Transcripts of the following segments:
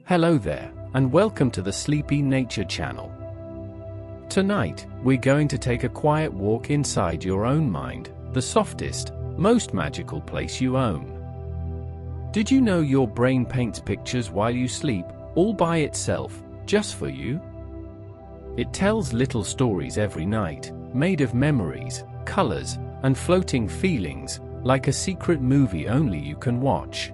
Hello there, and welcome to the Sleepy Nature channel. Tonight, we're going to take a quiet walk inside your own mind, the softest, most magical place you own. Did you know your brain paints pictures while you sleep, all by itself, just for you? It tells little stories every night, made of memories, colors, and floating feelings, like a secret movie only you can watch.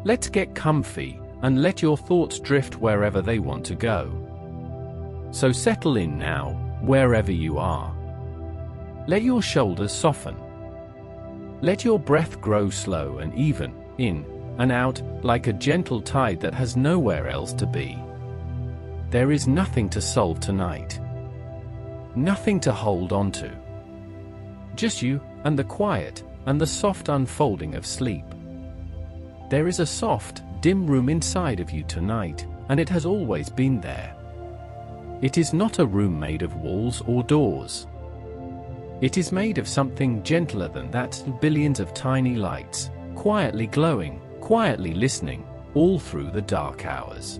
Let's get comfy, and let your thoughts drift wherever they want to go. So settle in now, wherever you are. Let your shoulders soften. Let your breath grow slow and even, in and out, like a gentle tide that has nowhere else to be. There is nothing to solve tonight. Nothing to hold on to. Just you, and the quiet, and the soft unfolding of sleep. There is a soft, dim room inside of you tonight, and it has always been there. It is not a room made of walls or doors. It is made of something gentler than that, billions of tiny lights, quietly glowing, quietly listening, all through the dark hours.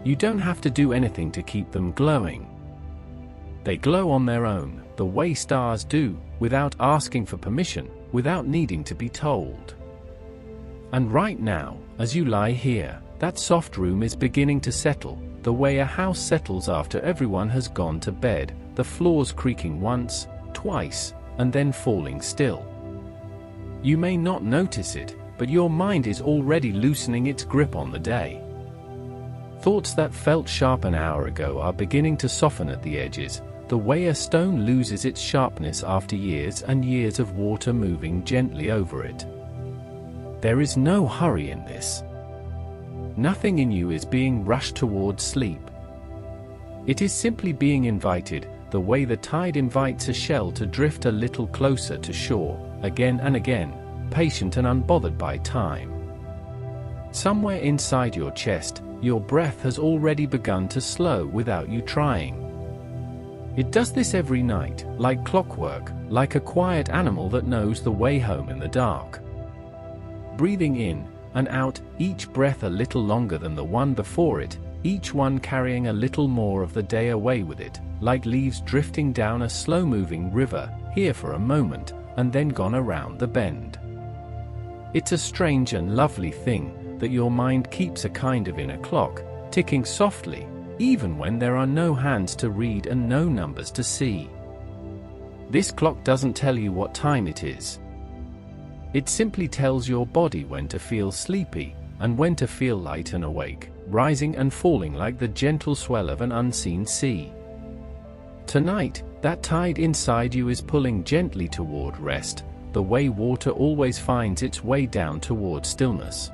You don't have to do anything to keep them glowing. They glow on their own, the way stars do, without asking for permission, without needing to be told. And right now, as you lie here, that soft room is beginning to settle, the way a house settles after everyone has gone to bed, the floors creaking once, twice, and then falling still. You may not notice it, but your mind is already loosening its grip on the day. Thoughts that felt sharp an hour ago are beginning to soften at the edges, the way a stone loses its sharpness after years and years of water moving gently over it. There is no hurry in this. Nothing in you is being rushed towards sleep. It is simply being invited, the way the tide invites a shell to drift a little closer to shore, again and again, patient and unbothered by time. Somewhere inside your chest, your breath has already begun to slow without you trying. It does this every night, like clockwork, like a quiet animal that knows the way home in the dark. Breathing in and out, each breath a little longer than the one before it, each one carrying a little more of the day away with it, like leaves drifting down a slow-moving river, here for a moment, and then gone around the bend. It's a strange and lovely thing that your mind keeps a kind of inner clock, ticking softly, even when there are no hands to read and no numbers to see. This clock doesn't tell you what time it is. It simply tells your body when to feel sleepy, and when to feel light and awake, rising and falling like the gentle swell of an unseen sea. Tonight, that tide inside you is pulling gently toward rest, the way water always finds its way down toward stillness.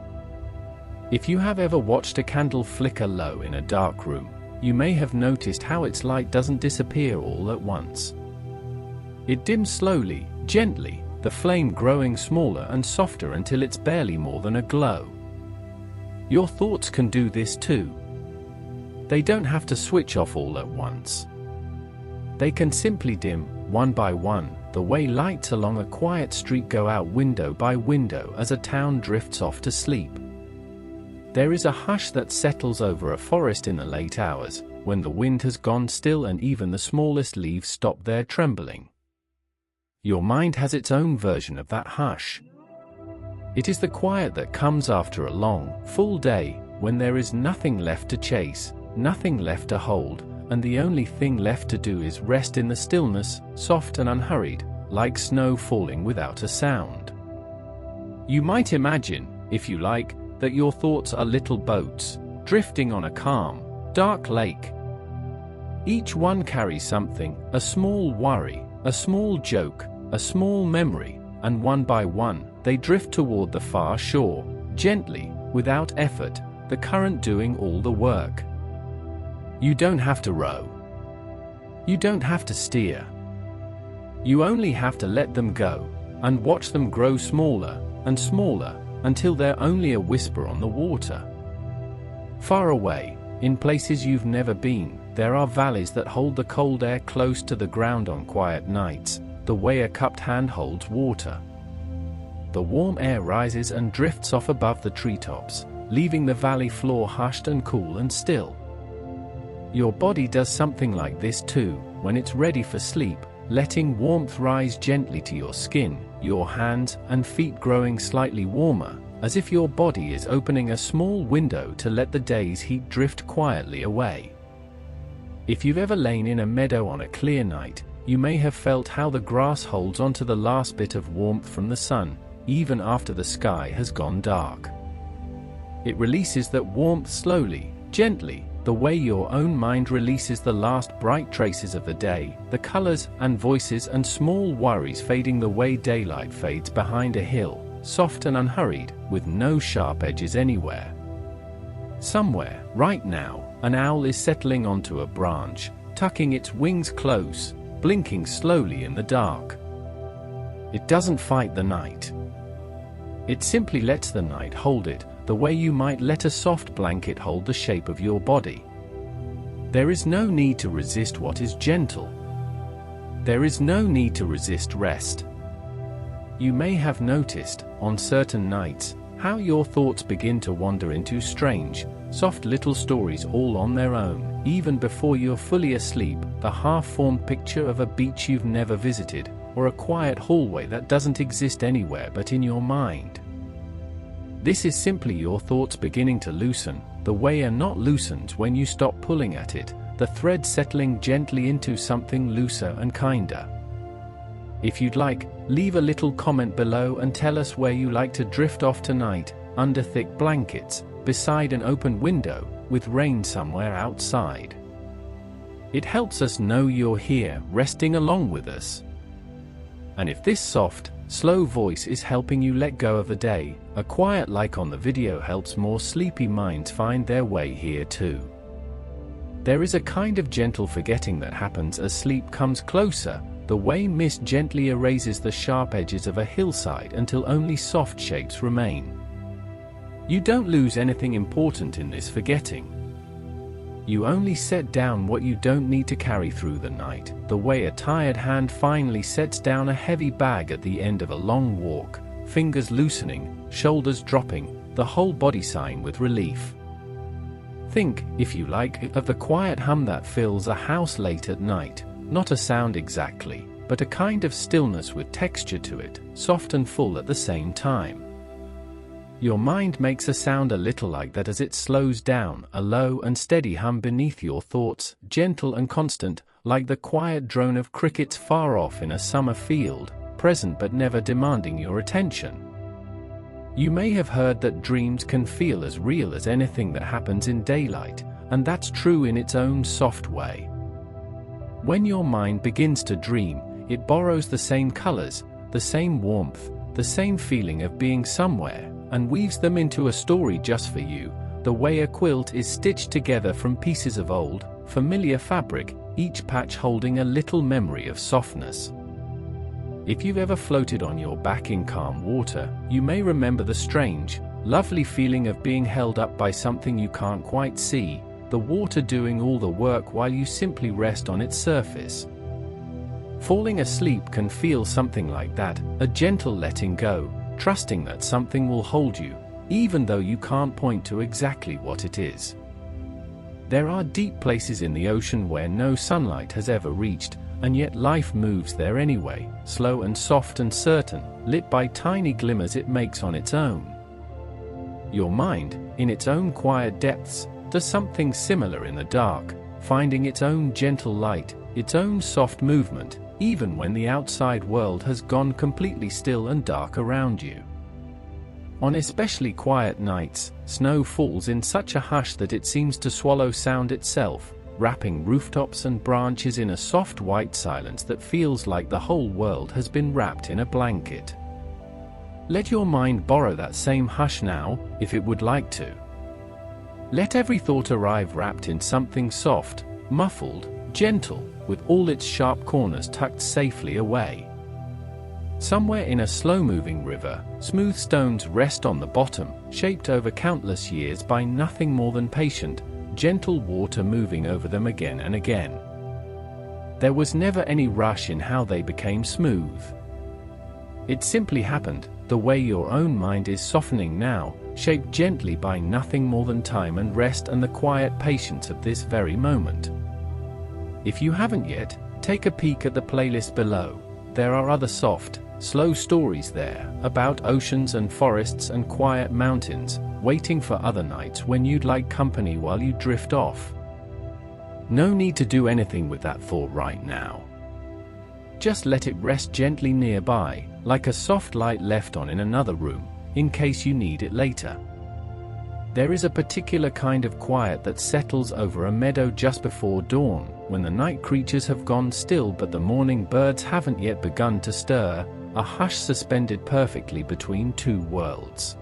If you have ever watched a candle flicker low in a dark room, you may have noticed how its light doesn't disappear all at once. It dims slowly, gently, the flame growing smaller and softer until it's barely more than a glow. Your thoughts can do this too. They don't have to switch off all at once. They can simply dim, one by one, the way lights along a quiet street go out window by window as a town drifts off to sleep. There is a hush that settles over a forest in the late hours, when the wind has gone still and even the smallest leaves stop their trembling. Your mind has its own version of that hush. It is the quiet that comes after a long, full day, when there is nothing left to chase, nothing left to hold, and the only thing left to do is rest in the stillness, soft and unhurried, like snow falling without a sound. You might imagine, if you like, that your thoughts are little boats, drifting on a calm, dark lake. Each one carries something, a small worry, a small joke, a small memory, and one by one, they drift toward the far shore, gently, without effort, the current doing all the work. You don't have to row. You don't have to steer. You only have to let them go, and watch them grow smaller and smaller, until they're only a whisper on the water. Far away, in places you've never been, there are valleys that hold the cold air close to the ground on quiet nights, the way a cupped hand holds water. The warm air rises and drifts off above the treetops, leaving the valley floor hushed and cool and still. Your body does something like this too, when it's ready for sleep, letting warmth rise gently to your skin, your hands and feet growing slightly warmer, as if your body is opening a small window to let the day's heat drift quietly away. If you've ever lain in a meadow on a clear night, you may have felt how the grass holds onto the last bit of warmth from the sun, even after the sky has gone dark. It releases that warmth slowly, gently, the way your own mind releases the last bright traces of the day, the colors and voices and small worries fading the way daylight fades behind a hill, soft and unhurried, with no sharp edges anywhere. Somewhere, right now, an owl is settling onto a branch, tucking its wings close, blinking slowly in the dark. It doesn't fight the night. It simply lets the night hold it, the way you might let a soft blanket hold the shape of your body. There is no need to resist what is gentle. There is no need to resist rest. You may have noticed, on certain nights, how your thoughts begin to wander into strange, soft little stories all on their own, even before you're fully asleep, the half-formed picture of a beach you've never visited, or a quiet hallway that doesn't exist anywhere but in your mind. This is simply your thoughts beginning to loosen, the way a knot loosens when you stop pulling at it, the thread settling gently into something looser and kinder. If you'd like, leave a little comment below and tell us where you like to drift off tonight, under thick blankets, beside an open window, with rain somewhere outside. It helps us know you're here, resting along with us. And if this soft, slow voice is helping you let go of the day, a quiet like on the video helps more sleepy minds find their way here too. There is a kind of gentle forgetting that happens as sleep comes closer, the way mist gently erases the sharp edges of a hillside until only soft shapes remain. You don't lose anything important in this forgetting. You only set down what you don't need to carry through the night, the way a tired hand finally sets down a heavy bag at the end of a long walk, fingers loosening, shoulders dropping, the whole body sighing with relief. Think, if you like, of the quiet hum that fills a house late at night, not a sound exactly, but a kind of stillness with texture to it, soft and full at the same time. Your mind makes a sound a little like that as it slows down, a low and steady hum beneath your thoughts, gentle and constant, like the quiet drone of crickets far off in a summer field, present but never demanding your attention. You may have heard that dreams can feel as real as anything that happens in daylight, and that's true in its own soft way. When your mind begins to dream, it borrows the same colors, the same warmth, the same feeling of being somewhere, and weaves them into a story just for you, the way a quilt is stitched together from pieces of old, familiar fabric, each patch holding a little memory of softness. If you've ever floated on your back in calm water, you may remember the strange, lovely feeling of being held up by something you can't quite see, the water doing all the work while you simply rest on its surface. Falling asleep can feel something like that, a gentle letting go, trusting that something will hold you, even though you can't point to exactly what it is. There are deep places in the ocean where no sunlight has ever reached, and yet life moves there anyway, slow and soft and certain, lit by tiny glimmers it makes on its own. Your mind, in its own quiet depths, does something similar in the dark, finding its own gentle light, its own soft movement, even when the outside world has gone completely still and dark around you. On especially quiet nights, snow falls in such a hush that it seems to swallow sound itself, wrapping rooftops and branches in a soft white silence that feels like the whole world has been wrapped in a blanket. Let your mind borrow that same hush now, if it would like to. Let every thought arrive wrapped in something soft, muffled, gentle, with all its sharp corners tucked safely away. Somewhere in a slow-moving river, smooth stones rest on the bottom, shaped over countless years by nothing more than patient, gentle water moving over them again and again. There was never any rush in how they became smooth. It simply happened, the way your own mind is softening now, shaped gently by nothing more than time and rest and the quiet patience of this very moment. If you haven't yet, take a peek at the playlist below. There are other soft, slow stories there, about oceans and forests and quiet mountains, waiting for other nights when you'd like company while you drift off. No need to do anything with that thought right now. Just let it rest gently nearby, like a soft light left on in another room, in case you need it later. There is a particular kind of quiet that settles over a meadow just before dawn, when the night creatures have gone still but the morning birds haven't yet begun to stir, a hush suspended perfectly between two worlds.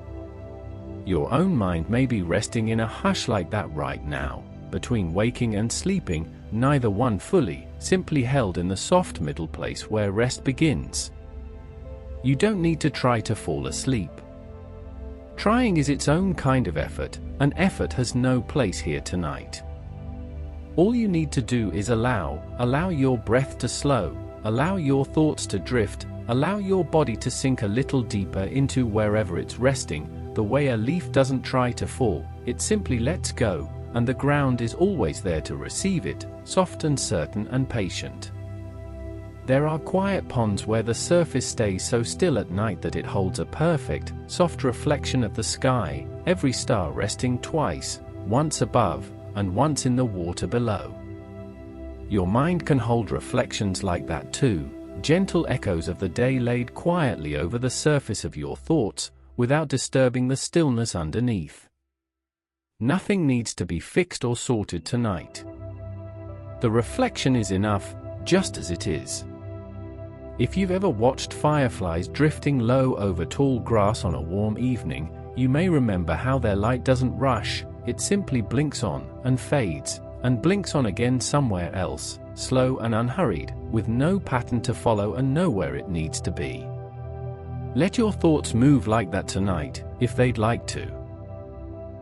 Your own mind may be resting in a hush like that right now, between waking and sleeping, neither one fully, simply held in the soft middle place where rest begins. You don't need to try to fall asleep. Trying is its own kind of effort, and effort has no place here tonight. All you need to do is allow your breath to slow, allow your thoughts to drift, allow your body to sink a little deeper into wherever it's resting. The way a leaf doesn't try to fall, it simply lets go, and the ground is always there to receive it, soft and certain and patient. There are quiet ponds where the surface stays so still at night that it holds a perfect, soft reflection of the sky, every star resting twice, once above, and once in the water below. Your mind can hold reflections like that too, gentle echoes of the day laid quietly over the surface of your thoughts, without disturbing the stillness underneath. Nothing needs to be fixed or sorted tonight. The reflection is enough, just as it is. If you've ever watched fireflies drifting low over tall grass on a warm evening, you may remember how their light doesn't rush, it simply blinks on, and fades, and blinks on again somewhere else, slow and unhurried, with no pattern to follow and nowhere it needs to be. Let your thoughts move like that tonight, if they'd like to.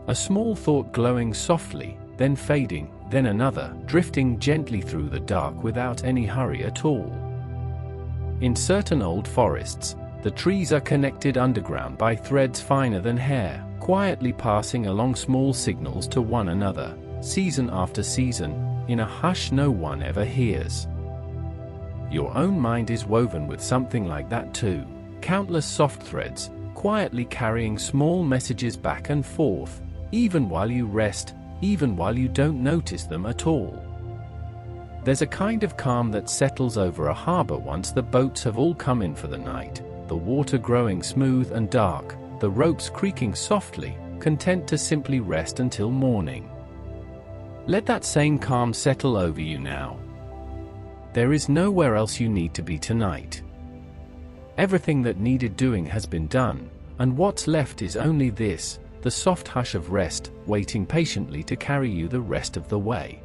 A small thought glowing softly, then fading, then another, drifting gently through the dark without any hurry at all. In certain old forests, the trees are connected underground by threads finer than hair, quietly passing along small signals to one another, season after season, in a hush no one ever hears. Your own mind is woven with something like that too, countless soft threads, quietly carrying small messages back and forth, even while you rest, even while you don't notice them at all. There's a kind of calm that settles over a harbor once the boats have all come in for the night, the water growing smooth and dark, the ropes creaking softly, content to simply rest until morning. Let that same calm settle over you now. There is nowhere else you need to be tonight. Everything that needed doing has been done, and what's left is only this, the soft hush of rest, waiting patiently to carry you the rest of the way.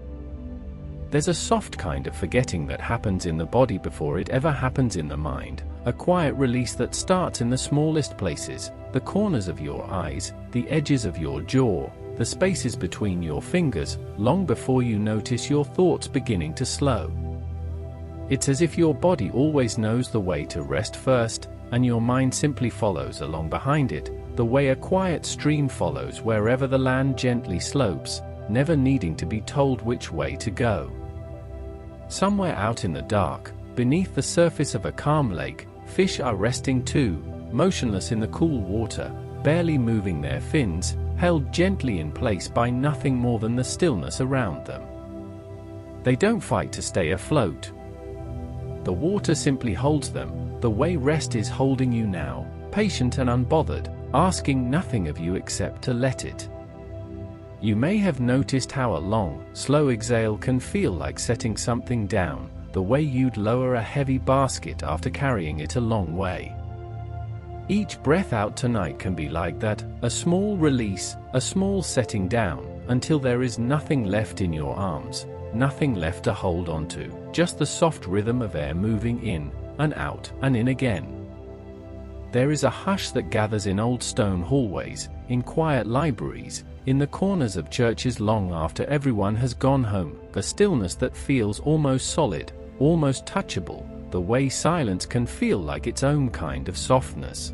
There's a soft kind of forgetting that happens in the body before it ever happens in the mind, a quiet release that starts in the smallest places, the corners of your eyes, the edges of your jaw, the spaces between your fingers, long before you notice your thoughts beginning to slow. It's as if your body always knows the way to rest first, and your mind simply follows along behind it, the way a quiet stream follows wherever the land gently slopes, never needing to be told which way to go. Somewhere out in the dark, beneath the surface of a calm lake, fish are resting too, motionless in the cool water, barely moving their fins, held gently in place by nothing more than the stillness around them. They don't fight to stay afloat. The water simply holds them, the way rest is holding you now, patient and unbothered, asking nothing of you except to let it. You may have noticed how a long, slow exhale can feel like setting something down, the way you'd lower a heavy basket after carrying it a long way. Each breath out tonight can be like that, a small release, a small setting down, until there is nothing left in your arms, nothing left to hold onto, just the soft rhythm of air moving in, and out, and in again. There is a hush that gathers in old stone hallways, in quiet libraries, in the corners of churches long after everyone has gone home, a stillness that feels almost solid, almost touchable, the way silence can feel like its own kind of softness.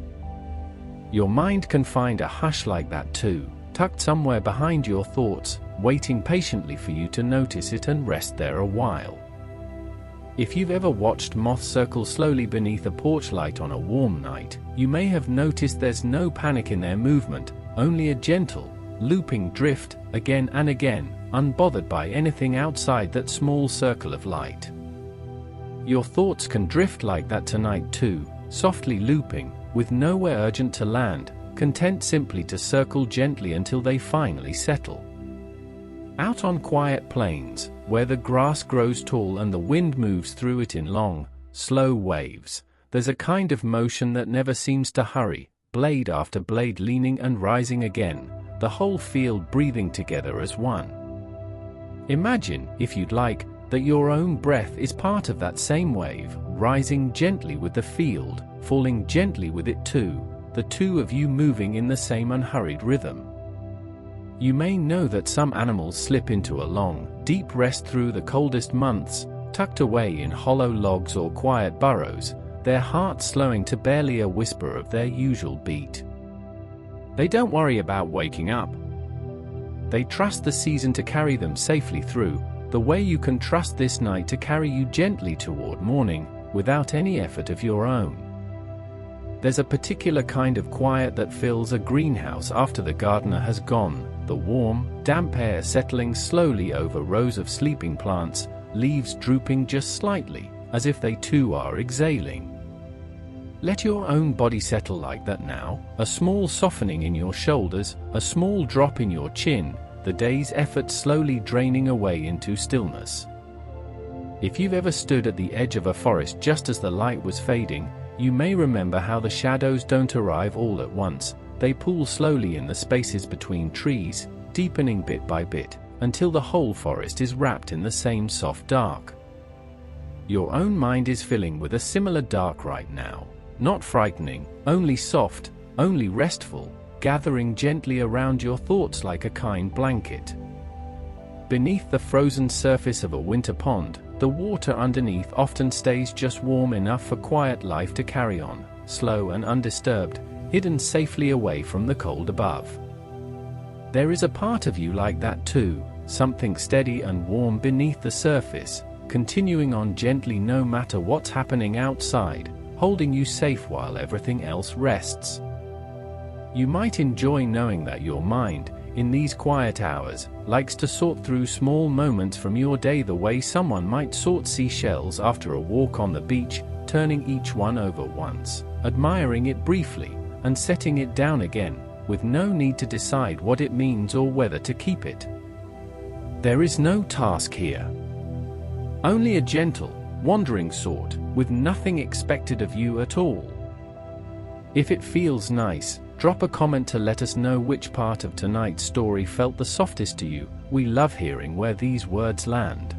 Your mind can find a hush like that too, tucked somewhere behind your thoughts, waiting patiently for you to notice it and rest there a while. If you've ever watched moths circle slowly beneath a porch light on a warm night, you may have noticed there's no panic in their movement, only a gentle, looping drift, again and again, unbothered by anything outside that small circle of light. Your thoughts can drift like that tonight too, softly looping, with nowhere urgent to land, content simply to circle gently until they finally settle. Out on quiet plains, where the grass grows tall and the wind moves through it in long, slow waves, there's a kind of motion that never seems to hurry, blade after blade leaning and rising again, the whole field breathing together as one. Imagine, if you'd like, that your own breath is part of that same wave, rising gently with the field, falling gently with it too, the two of you moving in the same unhurried rhythm. You may know that some animals slip into a long, deep rest through the coldest months, tucked away in hollow logs or quiet burrows, their hearts slowing to barely a whisper of their usual beat. They don't worry about waking up. They trust the season to carry them safely through, the way you can trust this night to carry you gently toward morning, without any effort of your own. There's a particular kind of quiet that fills a greenhouse after the gardener has gone, the warm, damp air settling slowly over rows of sleeping plants, leaves drooping just slightly, as if they too are exhaling. Let your own body settle like that now, a small softening in your shoulders, a small drop in your chin, the day's effort slowly draining away into stillness. If you've ever stood at the edge of a forest just as the light was fading, you may remember how the shadows don't arrive all at once, they pool slowly in the spaces between trees, deepening bit by bit, until the whole forest is wrapped in the same soft dark. Your own mind is filling with a similar dark right now, not frightening, only soft, only restful, gathering gently around your thoughts like a kind blanket. Beneath the frozen surface of a winter pond, the water underneath often stays just warm enough for quiet life to carry on, slow and undisturbed, hidden safely away from the cold above. There is a part of you like that too, something steady and warm beneath the surface, continuing on gently no matter what's happening outside, holding you safe while everything else rests. You might enjoy knowing that your mind, in these quiet hours, likes to sort through small moments from your day the way someone might sort seashells after a walk on the beach, turning each one over once, admiring it briefly, and setting it down again, with no need to decide what it means or whether to keep it. There is no task here. Only a gentle, wandering sort, with nothing expected of you at all. If it feels nice, drop a comment to let us know which part of tonight's story felt the softest to you. We love hearing where these words land.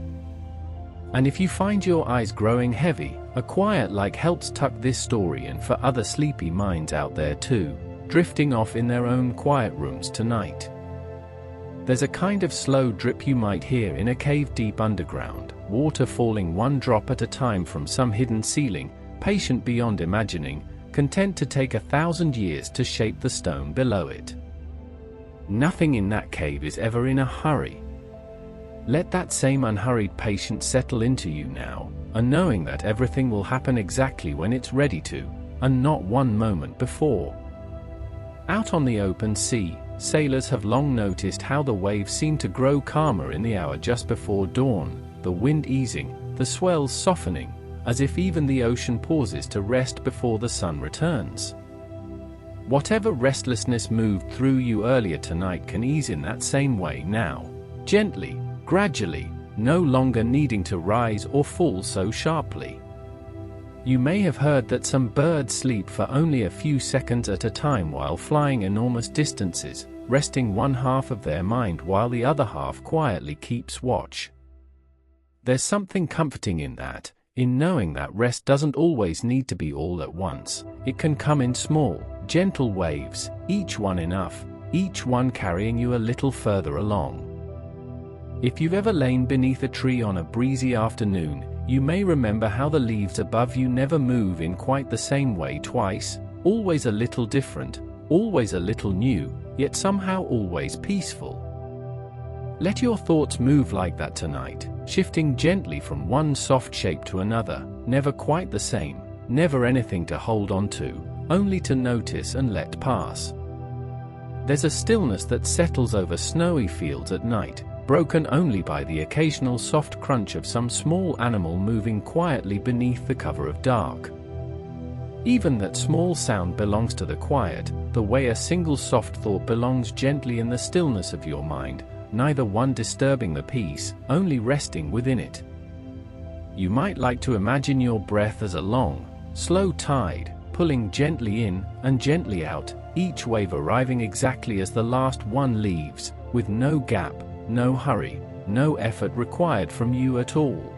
And if you find your eyes growing heavy, a quiet light helps tuck this story in for other sleepy minds out there too, drifting off in their own quiet rooms tonight. There's a kind of slow drip you might hear in a cave deep underground, water falling one drop at a time from some hidden ceiling, patient beyond imagining, content to take 1,000 years to shape the stone below it. Nothing in that cave is ever in a hurry. Let that same unhurried patience settle into you now, and knowing that everything will happen exactly when it's ready to, and not one moment before. Out on the open sea, sailors have long noticed how the waves seem to grow calmer in the hour just before dawn, the wind easing, the swells softening, as if even the ocean pauses to rest before the sun returns. Whatever restlessness moved through you earlier tonight can ease in that same way now, gently, gradually, no longer needing to rise or fall so sharply. You may have heard that some birds sleep for only a few seconds at a time while flying enormous distances, resting one half of their mind while the other half quietly keeps watch. There's something comforting in that, in knowing that rest doesn't always need to be all at once. It can come in small, gentle waves, each one enough, each one carrying you a little further along. If you've ever lain beneath a tree on a breezy afternoon, you may remember how the leaves above you never move in quite the same way twice, always a little different, always a little new, yet somehow always peaceful. Let your thoughts move like that tonight, shifting gently from one soft shape to another, never quite the same, never anything to hold on to, only to notice and let pass. There's a stillness that settles over snowy fields at night, broken only by the occasional soft crunch of some small animal moving quietly beneath the cover of dark. Even that small sound belongs to the quiet, the way a single soft thought belongs gently in the stillness of your mind, neither one disturbing the peace, only resting within it. You might like to imagine your breath as a long, slow tide, pulling gently in and gently out, each wave arriving exactly as the last one leaves, with no gap, no hurry, no effort required from you at all.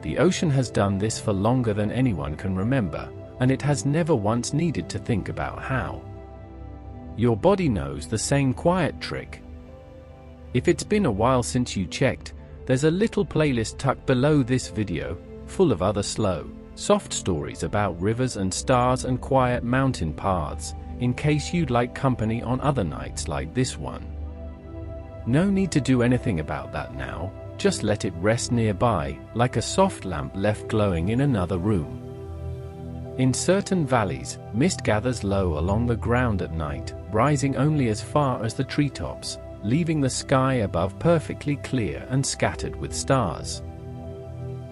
The ocean has done this for longer than anyone can remember, and it has never once needed to think about how. Your body knows the same quiet trick. If it's been a while since you checked, there's a little playlist tucked below this video, full of other slow, soft stories about rivers and stars and quiet mountain paths, in case you'd like company on other nights like this one. No need to do anything about that now, just let it rest nearby, like a soft lamp left glowing in another room. In certain valleys, mist gathers low along the ground at night, rising only as far as the treetops, leaving the sky above perfectly clear and scattered with stars.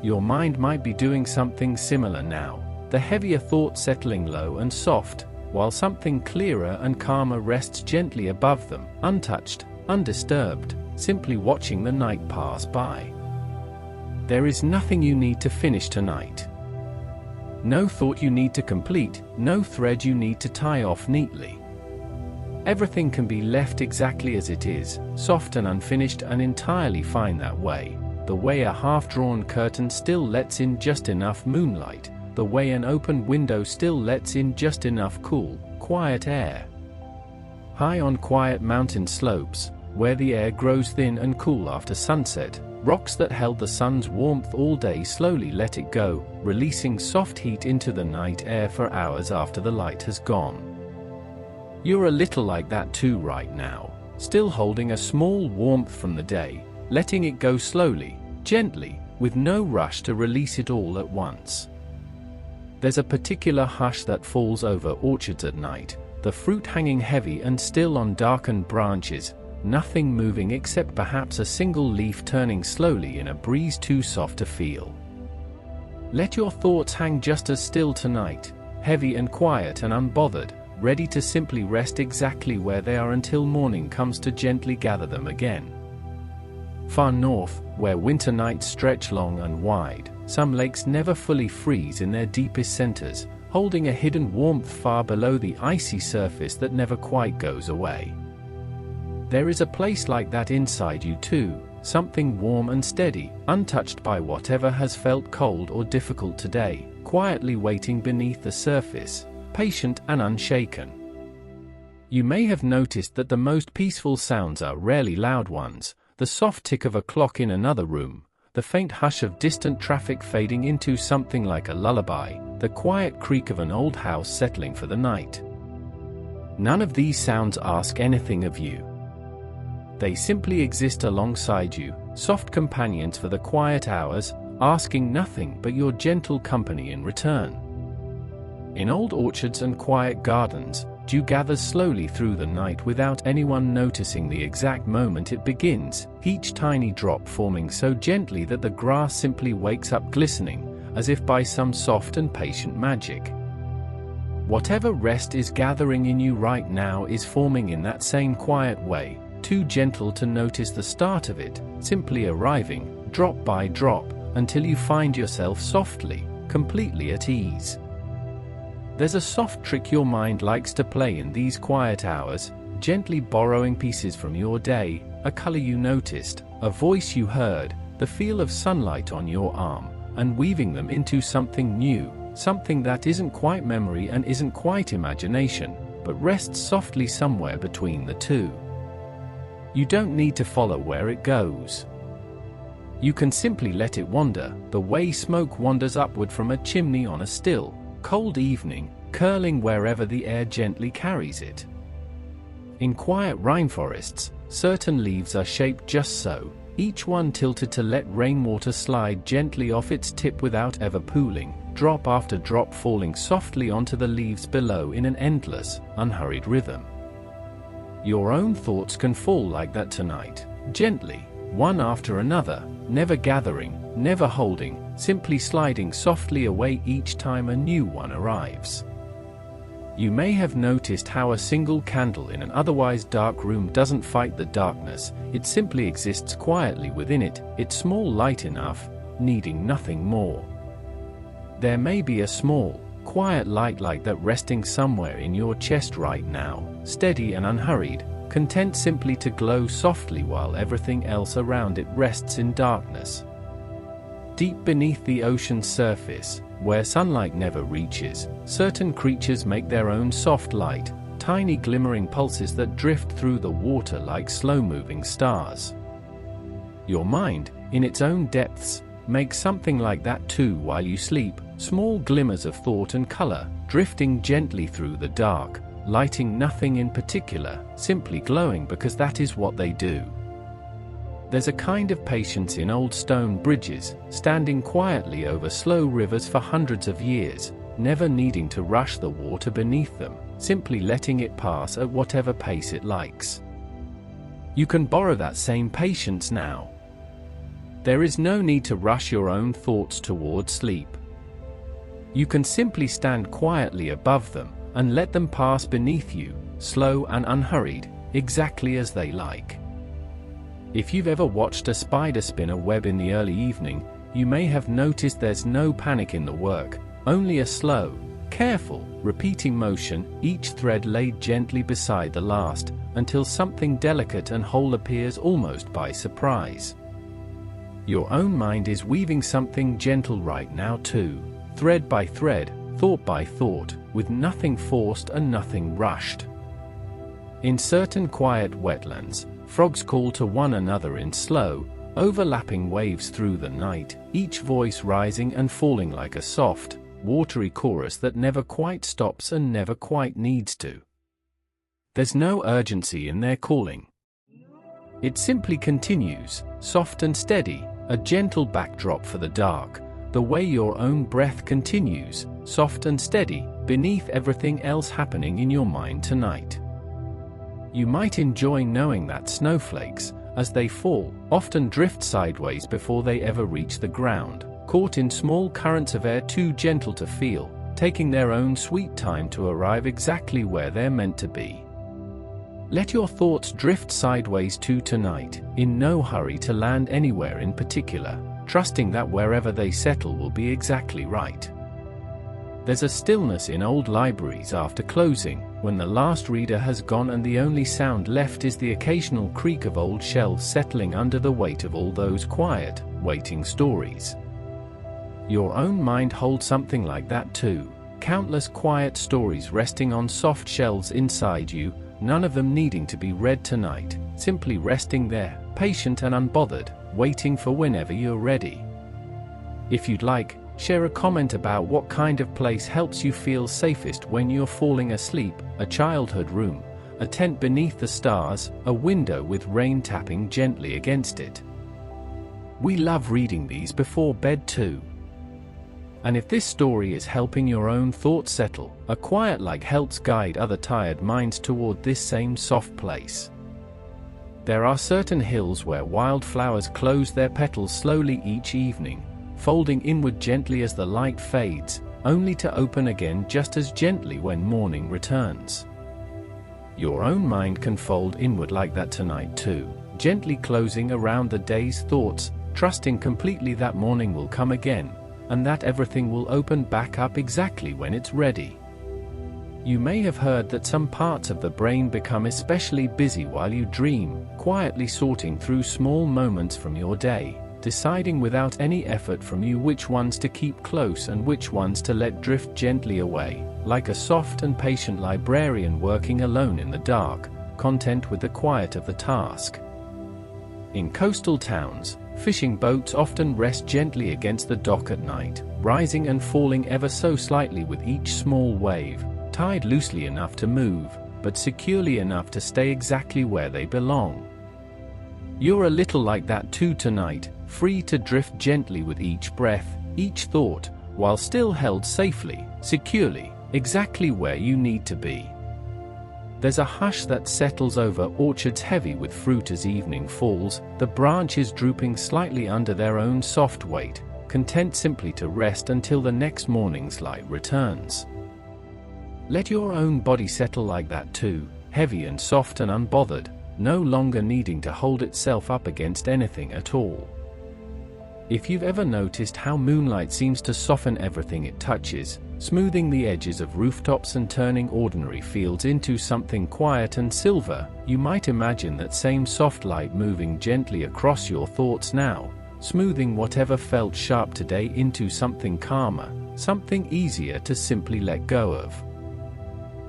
Your mind might be doing something similar now, the heavier thoughts settling low and soft, while something clearer and calmer rests gently above them, untouched, undisturbed, simply watching the night pass by. There is nothing you need to finish tonight. No thought you need to complete, no thread you need to tie off neatly. Everything can be left exactly as it is, soft and unfinished and entirely fine that way, the way a half-drawn curtain still lets in just enough moonlight, the way an open window still lets in just enough cool, quiet air. High on quiet mountain slopes, where the air grows thin and cool after sunset, rocks that held the sun's warmth all day slowly let it go, releasing soft heat into the night air for hours after the light has gone. You're a little like that too right now, still holding a small warmth from the day, letting it go slowly, gently, with no rush to release it all at once. There's a particular hush that falls over orchards at night, the fruit hanging heavy and still on darkened branches, nothing moving except perhaps a single leaf turning slowly in a breeze too soft to feel. Let your thoughts hang just as still tonight, heavy and quiet and unbothered, ready to simply rest exactly where they are until morning comes to gently gather them again. Far north, where winter nights stretch long and wide, some lakes never fully freeze in their deepest centers, holding a hidden warmth far below the icy surface that never quite goes away. There is a place like that inside you too, something warm and steady, untouched by whatever has felt cold or difficult today, quietly waiting beneath the surface, patient and unshaken. You may have noticed that the most peaceful sounds are rarely loud ones, the soft tick of a clock in another room, the faint hush of distant traffic fading into something like a lullaby, the quiet creak of an old house settling for the night. None of these sounds ask anything of you. They simply exist alongside you, soft companions for the quiet hours, asking nothing but your gentle company in return. In old orchards and quiet gardens, dew gathers slowly through the night without anyone noticing the exact moment it begins, each tiny drop forming so gently that the grass simply wakes up glistening, as if by some soft and patient magic. Whatever rest is gathering in you right now is forming in that same quiet way, too gentle to notice the start of it, simply arriving, drop by drop, until you find yourself softly, completely at ease. There's a soft trick your mind likes to play in these quiet hours, gently borrowing pieces from your day, a color you noticed, a voice you heard, the feel of sunlight on your arm, and weaving them into something new, something that isn't quite memory and isn't quite imagination, but rests softly somewhere between the two. You don't need to follow where it goes. You can simply let it wander, the way smoke wanders upward from a chimney on a still, cold evening, curling wherever the air gently carries it. In quiet rainforests, certain leaves are shaped just so, each one tilted to let rainwater slide gently off its tip without ever pooling, drop after drop falling softly onto the leaves below in an endless, unhurried rhythm. Your own thoughts can fall like that tonight, gently, one after another, never gathering, never holding, simply sliding softly away each time a new one arrives. You may have noticed how a single candle in an otherwise dark room doesn't fight the darkness, it simply exists quietly within it, its small light enough, needing nothing more. There may be a small, quiet light like that resting somewhere in your chest right now, steady and unhurried, content simply to glow softly while everything else around it rests in darkness. Deep beneath the ocean's surface, where sunlight never reaches, certain creatures make their own soft light, tiny glimmering pulses that drift through the water like slow-moving stars. Your mind, in its own depths, makes something like that too while you sleep, small glimmers of thought and color, drifting gently through the dark, lighting nothing in particular, simply glowing because that is what they do. There's a kind of patience in old stone bridges, standing quietly over slow rivers for hundreds of years, never needing to rush the water beneath them, simply letting it pass at whatever pace it likes. You can borrow that same patience now. There is no need to rush your own thoughts toward sleep. You can simply stand quietly above them, and let them pass beneath you, slow and unhurried, exactly as they like. If you've ever watched a spider spin a web in the early evening, you may have noticed there's no panic in the work, only a slow, careful, repeating motion, each thread laid gently beside the last, until something delicate and whole appears almost by surprise. Your own mind is weaving something gentle right now too, thread by thread, thought by thought, with nothing forced and nothing rushed. In certain quiet wetlands, frogs call to one another in slow, overlapping waves through the night, each voice rising and falling like a soft, watery chorus that never quite stops and never quite needs to. There's no urgency in their calling. It simply continues, soft and steady, a gentle backdrop for the dark, the way your own breath continues, soft and steady, beneath everything else happening in your mind tonight. You might enjoy knowing that snowflakes, as they fall, often drift sideways before they ever reach the ground, caught in small currents of air too gentle to feel, taking their own sweet time to arrive exactly where they're meant to be. Let your thoughts drift sideways too tonight, in no hurry to land anywhere in particular, trusting that wherever they settle will be exactly right. There's a stillness in old libraries after closing, when the last reader has gone and the only sound left is the occasional creak of old shelves settling under the weight of all those quiet, waiting stories. Your own mind holds something like that too, countless quiet stories resting on soft shelves inside you, none of them needing to be read tonight, simply resting there, patient and unbothered, waiting for whenever you're ready. If you'd like, share a comment about what kind of place helps you feel safest when you're falling asleep, a childhood room, a tent beneath the stars, a window with rain tapping gently against it. We love reading these before bed too. And if this story is helping your own thoughts settle, a quiet like helps guide other tired minds toward this same soft place. There are certain hills where wildflowers close their petals slowly each evening, folding inward gently as the light fades, only to open again just as gently when morning returns. Your own mind can fold inward like that tonight too, gently closing around the day's thoughts, trusting completely that morning will come again, and that everything will open back up exactly when it's ready. You may have heard that some parts of the brain become especially busy while you dream, quietly sorting through small moments from your day, deciding without any effort from you which ones to keep close and which ones to let drift gently away, like a soft and patient librarian working alone in the dark, content with the quiet of the task. In coastal towns, fishing boats often rest gently against the dock at night, rising and falling ever so slightly with each small wave, tied loosely enough to move, but securely enough to stay exactly where they belong. You're a little like that too tonight, free to drift gently with each breath, each thought, while still held safely, securely, exactly where you need to be. There's a hush that settles over orchards heavy with fruit as evening falls, the branches drooping slightly under their own soft weight, content simply to rest until the next morning's light returns. Let your own body settle like that too, heavy and soft and unbothered, no longer needing to hold itself up against anything at all. If you've ever noticed how moonlight seems to soften everything it touches, smoothing the edges of rooftops and turning ordinary fields into something quiet and silver, you might imagine that same soft light moving gently across your thoughts now, smoothing whatever felt sharp today into something calmer, something easier to simply let go of.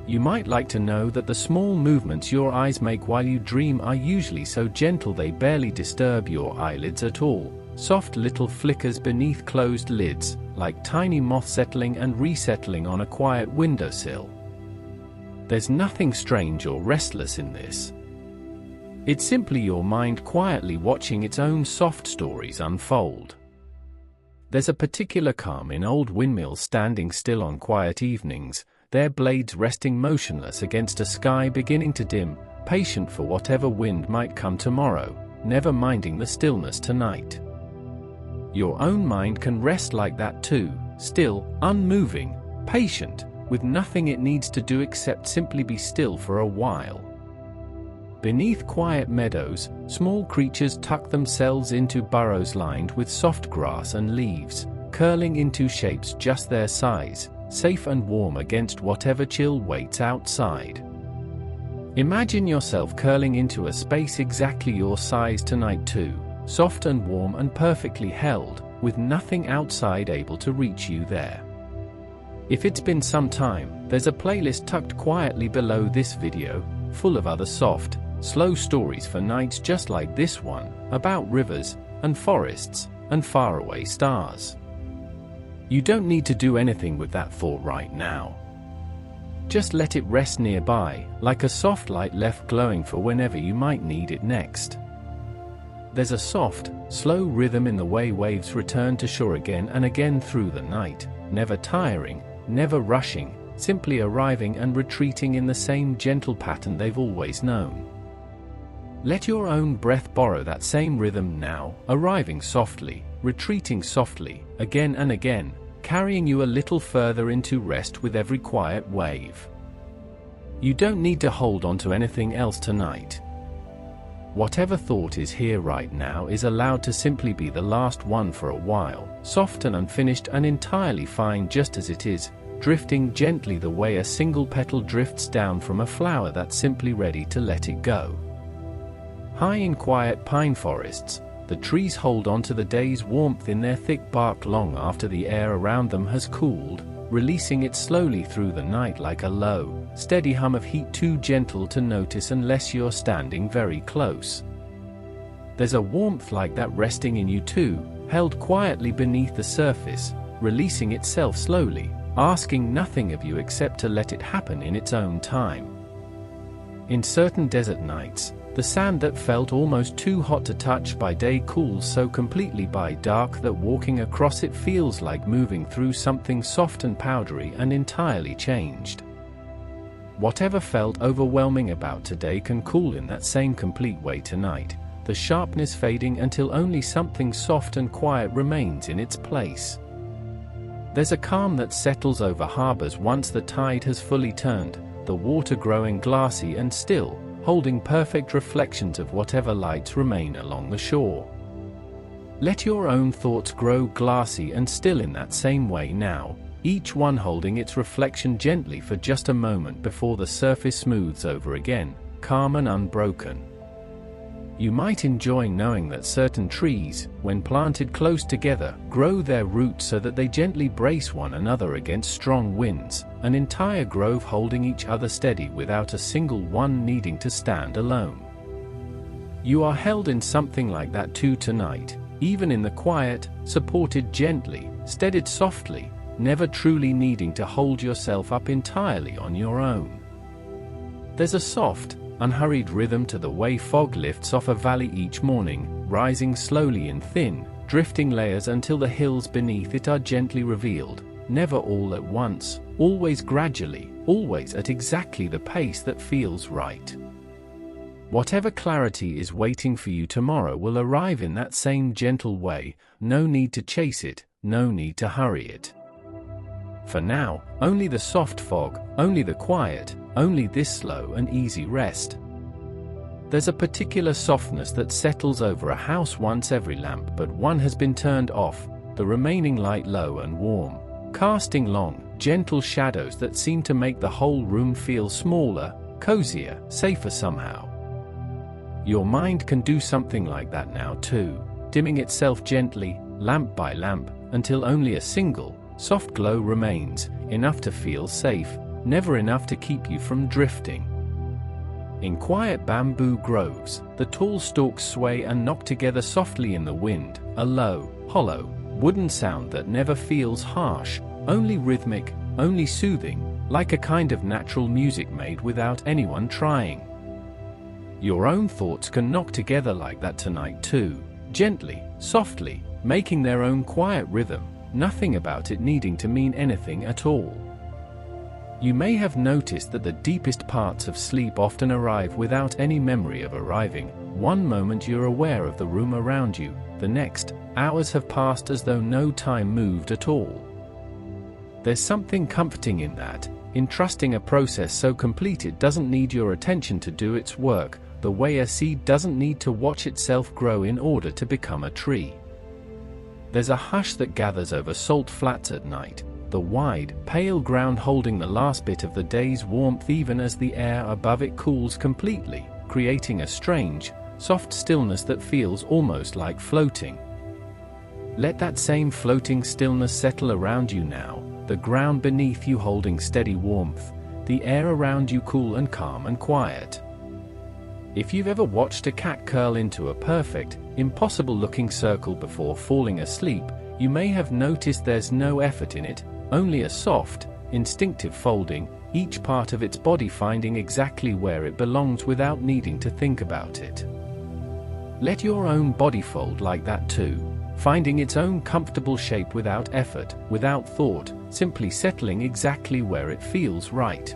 You might like to know that the small movements your eyes make while you dream are usually so gentle they barely disturb your eyelids at all. Soft little flickers beneath closed lids, like tiny moths settling and resettling on a quiet windowsill. There's nothing strange or restless in this. It's simply your mind quietly watching its own soft stories unfold. There's a particular calm in old windmills standing still on quiet evenings, their blades resting motionless against a sky beginning to dim, patient for whatever wind might come tomorrow, never minding the stillness tonight. Your own mind can rest like that too, still, unmoving, patient, with nothing it needs to do except simply be still for a while. Beneath quiet meadows, small creatures tuck themselves into burrows lined with soft grass and leaves, curling into shapes just their size, safe and warm against whatever chill waits outside. Imagine yourself curling into a space exactly your size tonight too, soft and warm and perfectly held, with nothing outside able to reach you there. If it's been some time, there's a playlist tucked quietly below this video, full of other soft, slow stories for nights just like this one, about rivers, and forests, and faraway stars. You don't need to do anything with that thought right now. Just let it rest nearby, like a soft light left glowing for whenever you might need it next. There's a soft, slow rhythm in the way waves return to shore again and again through the night, never tiring, never rushing, simply arriving and retreating in the same gentle pattern they've always known. Let your own breath borrow that same rhythm now, arriving softly, retreating softly, again and again, carrying you a little further into rest with every quiet wave. You don't need to hold on to anything else tonight. Whatever thought is here right now is allowed to simply be the last one for a while, soft and unfinished and entirely fine just as it is, drifting gently the way a single petal drifts down from a flower that's simply ready to let it go. High in quiet pine forests, the trees hold on to the day's warmth in their thick bark long after the air around them has cooled, releasing it slowly through the night like a low, steady hum of heat too gentle to notice unless you're standing very close. There's a warmth like that resting in you too, held quietly beneath the surface, releasing itself slowly, asking nothing of you except to let it happen in its own time. In certain desert nights, the sand that felt almost too hot to touch by day cools so completely by dark that walking across it feels like moving through something soft and powdery and entirely changed. Whatever felt overwhelming about today can cool in that same complete way tonight, the sharpness fading until only something soft and quiet remains in its place. There's a calm that settles over harbors once the tide has fully turned, the water growing glassy and still, holding perfect reflections of whatever lights remain along the shore. Let your own thoughts grow glassy and still in that same way now, each one holding its reflection gently for just a moment before the surface smooths over again, calm and unbroken. You might enjoy knowing that certain trees, when planted close together, grow their roots so that they gently brace one another against strong winds, an entire grove holding each other steady without a single one needing to stand alone. You are held in something like that too tonight, even in the quiet, supported gently, steadied softly, never truly needing to hold yourself up entirely on your own. There's a soft, unhurried rhythm to the way fog lifts off a valley each morning, rising slowly in thin, drifting layers until the hills beneath it are gently revealed, never all at once, always gradually, always at exactly the pace that feels right. Whatever clarity is waiting for you tomorrow will arrive in that same gentle way, no need to chase it, no need to hurry it. For now, only the soft fog, only the quiet, only this slow and easy rest. There's a particular softness that settles over a house once every lamp but one has been turned off, the remaining light low and warm, casting long, gentle shadows that seem to make the whole room feel smaller, cozier, safer somehow. Your mind can do something like that now too, dimming itself gently, lamp by lamp, until only a single, soft glow remains, enough to feel safe, never enough to keep you from drifting. In quiet bamboo groves, the tall stalks sway and knock together softly in the wind, a low, hollow, wooden sound that never feels harsh, only rhythmic, only soothing, like a kind of natural music made without anyone trying. Your own thoughts can knock together like that tonight too, gently, softly, making their own quiet rhythm, nothing about it needing to mean anything at all. You may have noticed that the deepest parts of sleep often arrive without any memory of arriving. One moment you're aware of the room around you, the next, hours have passed as though no time moved at all. There's something comforting in that, in trusting a process so complete it doesn't need your attention to do its work, the way a seed doesn't need to watch itself grow in order to become a tree. There's a hush that gathers over salt flats at night, the wide, pale ground holding the last bit of the day's warmth even as the air above it cools completely, creating a strange, soft stillness that feels almost like floating. Let that same floating stillness settle around you now, the ground beneath you holding steady warmth, the air around you cool and calm and quiet. If you've ever watched a cat curl into a perfect, impossible-looking circle before falling asleep, you may have noticed there's no effort in it, only a soft, instinctive folding, each part of its body finding exactly where it belongs without needing to think about it. Let your own body fold like that too, finding its own comfortable shape without effort, without thought, simply settling exactly where it feels right.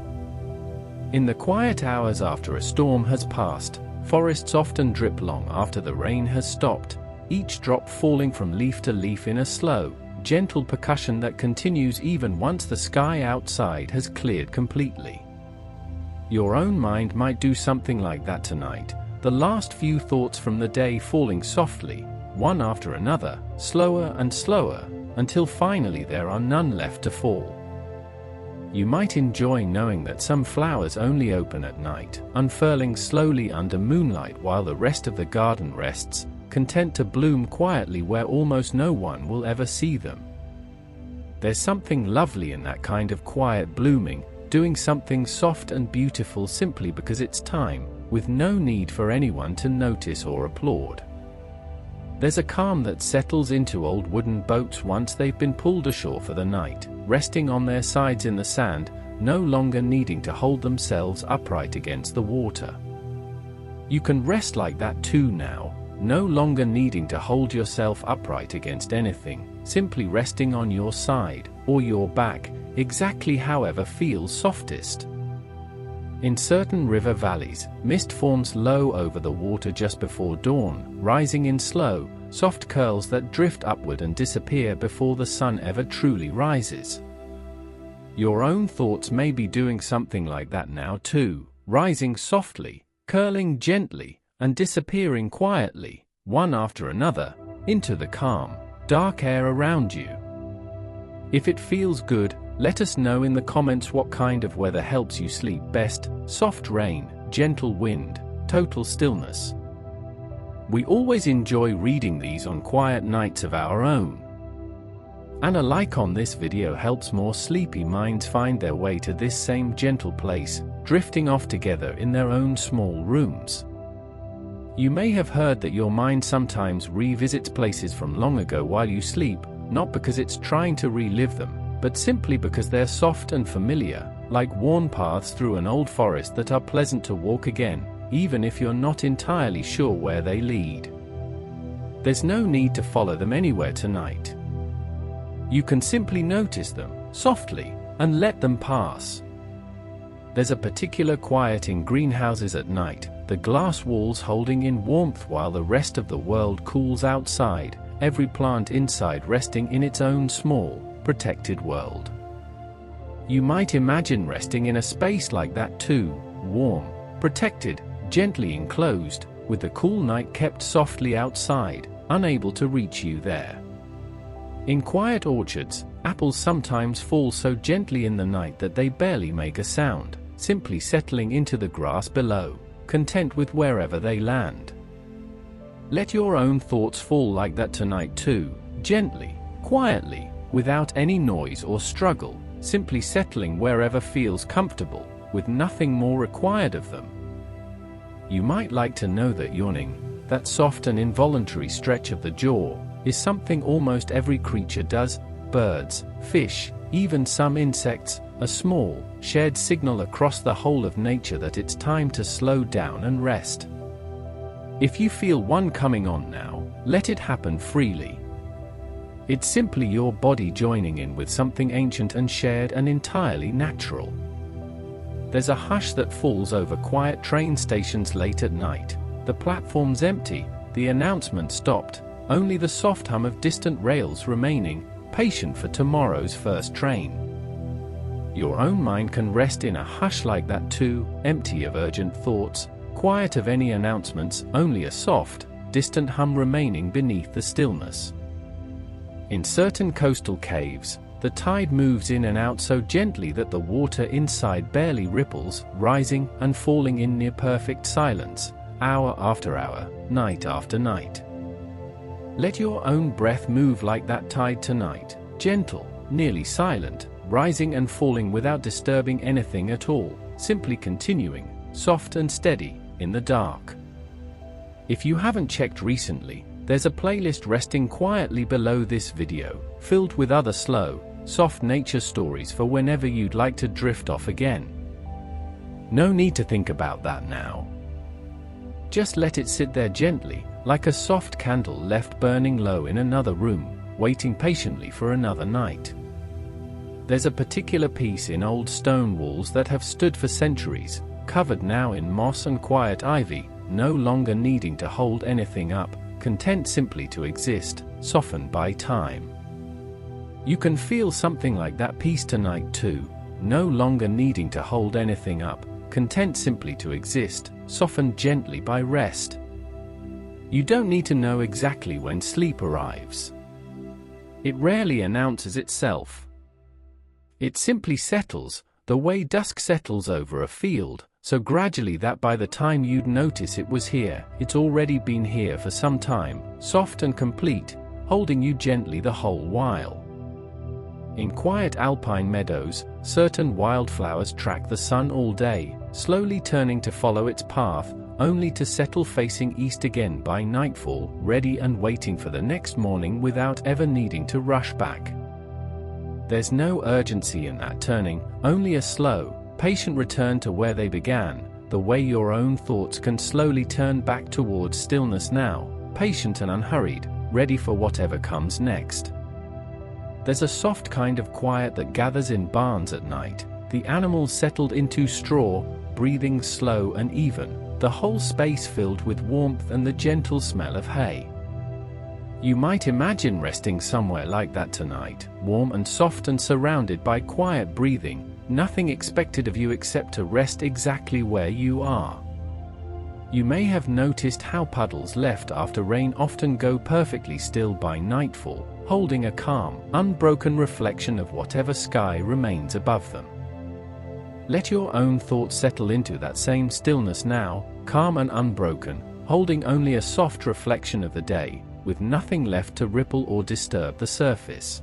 In the quiet hours after a storm has passed, forests often drip long after the rain has stopped, each drop falling from leaf to leaf in a slow, gentle percussion that continues even once the sky outside has cleared completely. Your own mind might do something like that tonight, the last few thoughts from the day falling softly, one after another, slower and slower, until finally there are none left to fall. You might enjoy knowing that some flowers only open at night, unfurling slowly under moonlight while the rest of the garden rests, content to bloom quietly where almost no one will ever see them. There's something lovely in that kind of quiet blooming, doing something soft and beautiful simply because it's time, with no need for anyone to notice or applaud. There's a calm that settles into old wooden boats once they've been pulled ashore for the night, resting on their sides in the sand, no longer needing to hold themselves upright against the water. You can rest like that too now, no longer needing to hold yourself upright against anything, simply resting on your side, or your back, exactly however feels softest. In certain river valleys, mist forms low over the water just before dawn, rising in slow, soft curls that drift upward and disappear before the sun ever truly rises. Your own thoughts may be doing something like that now too, rising softly, curling gently, and disappearing quietly, one after another, into the calm, dark air around you. If it feels good, let us know in the comments what kind of weather helps you sleep best: soft rain, gentle wind, total stillness. We always enjoy reading these on quiet nights of our own. And a like on this video helps more sleepy minds find their way to this same gentle place, drifting off together in their own small rooms. You may have heard that your mind sometimes revisits places from long ago while you sleep, not because it's trying to relive them, but simply because they're soft and familiar, like worn paths through an old forest that are pleasant to walk again, even if you're not entirely sure where they lead. There's no need to follow them anywhere tonight. You can simply notice them, softly, and let them pass. There's a particular quiet in greenhouses at night, the glass walls holding in warmth while the rest of the world cools outside, every plant inside resting in its own small, protected world. You might imagine resting in a space like that too, warm, protected, gently enclosed, with the cool night kept softly outside, unable to reach you there. In quiet orchards, apples sometimes fall so gently in the night that they barely make a sound, simply settling into the grass below, content with wherever they land. Let your own thoughts fall like that tonight too, gently, quietly, without any noise or struggle, simply settling wherever feels comfortable, with nothing more required of them. You might like to know that yawning, that soft and involuntary stretch of the jaw, is something almost every creature does. Birds, fish, even some insects, a small, shared signal across the whole of nature that it's time to slow down and rest. If you feel one coming on now, let it happen freely. It's simply your body joining in with something ancient and shared and entirely natural. There's a hush that falls over quiet train stations late at night. The platform's empty, the announcement stopped, only the soft hum of distant rails remaining, patient for tomorrow's first train. Your own mind can rest in a hush like that too, empty of urgent thoughts, quiet of any announcements, only a soft, distant hum remaining beneath the stillness. In certain coastal caves, the tide moves in and out so gently that the water inside barely ripples, rising and falling in near-perfect silence, hour after hour, night after night. Let your own breath move like that tide tonight, gentle, nearly silent, rising and falling without disturbing anything at all, simply continuing, soft and steady, in the dark. If you haven't checked recently, there's a playlist resting quietly below this video, filled with other slow, soft nature stories for whenever you'd like to drift off again. No need to think about that now. Just let it sit there gently, like a soft candle left burning low in another room, waiting patiently for another night. There's a particular piece in old stone walls that have stood for centuries, covered now in moss and quiet ivy, no longer needing to hold anything up, content simply to exist, softened by time. You can feel something like that piece tonight too, no longer needing to hold anything up, content simply to exist, softened gently by rest. You don't need to know exactly when sleep arrives. It rarely announces itself. It simply settles, the way dusk settles over a field, so gradually that by the time you'd notice it was here, it's already been here for some time, soft and complete, holding you gently the whole while. In quiet alpine meadows, certain wildflowers track the sun all day, slowly turning to follow its path, only to settle facing east again by nightfall, ready and waiting for the next morning without ever needing to rush back. There's no urgency in that turning, only a slow, patient return to where they began, the way your own thoughts can slowly turn back towards stillness now, patient and unhurried, ready for whatever comes next. There's a soft kind of quiet that gathers in barns at night, the animals settled into straw, breathing slow and even, the whole space filled with warmth and the gentle smell of hay. You might imagine resting somewhere like that tonight, warm and soft and surrounded by quiet breathing, nothing expected of you except to rest exactly where you are. You may have noticed how puddles left after rain often go perfectly still by nightfall, holding a calm, unbroken reflection of whatever sky remains above them. Let your own thoughts settle into that same stillness now, calm and unbroken, holding only a soft reflection of the day, with nothing left to ripple or disturb the surface.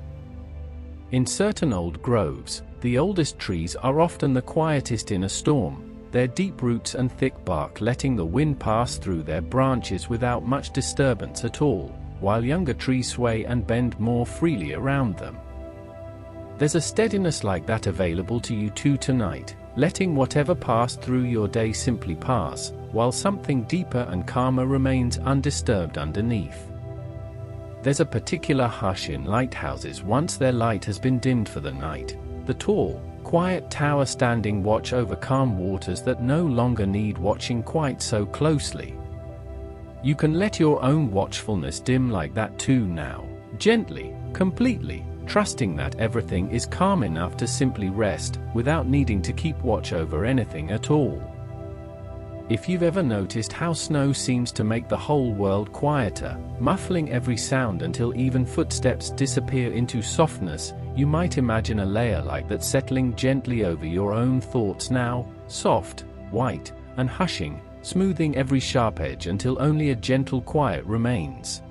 In certain old groves, the oldest trees are often the quietest in a storm, their deep roots and thick bark letting the wind pass through their branches without much disturbance at all, while younger trees sway and bend more freely around them. There's a steadiness like that available to you too tonight, letting whatever passed through your day simply pass, while something deeper and calmer remains undisturbed underneath. There's a particular hush in lighthouses once their light has been dimmed for the night, the tall, quiet tower standing watch over calm waters that no longer need watching quite so closely. You can let your own watchfulness dim like that too now, gently, completely, trusting that everything is calm enough to simply rest, without needing to keep watch over anything at all. If you've ever noticed how snow seems to make the whole world quieter, muffling every sound until even footsteps disappear into softness, you might imagine a layer like that settling gently over your own thoughts now, soft, white, and hushing, smoothing every sharp edge until only a gentle quiet remains.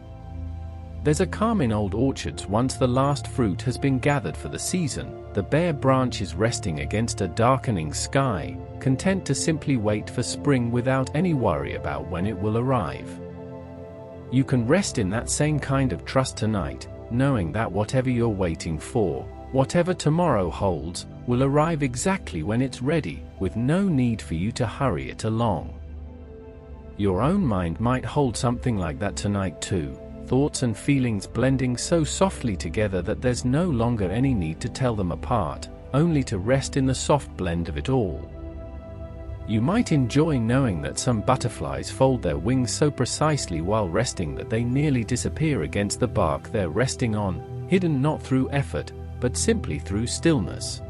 There's a calm in old orchards once the last fruit has been gathered for the season, the bare branches resting against a darkening sky, content to simply wait for spring without any worry about when it will arrive. You can rest in that same kind of trust tonight, knowing that whatever you're waiting for, whatever tomorrow holds, will arrive exactly when it's ready, with no need for you to hurry it along. Your own mind might hold something like that tonight too. Thoughts and feelings blending so softly together that there's no longer any need to tell them apart, only to rest in the soft blend of it all. You might enjoy knowing that some butterflies fold their wings so precisely while resting that they nearly disappear against the bark they're resting on, hidden not through effort, but simply through stillness.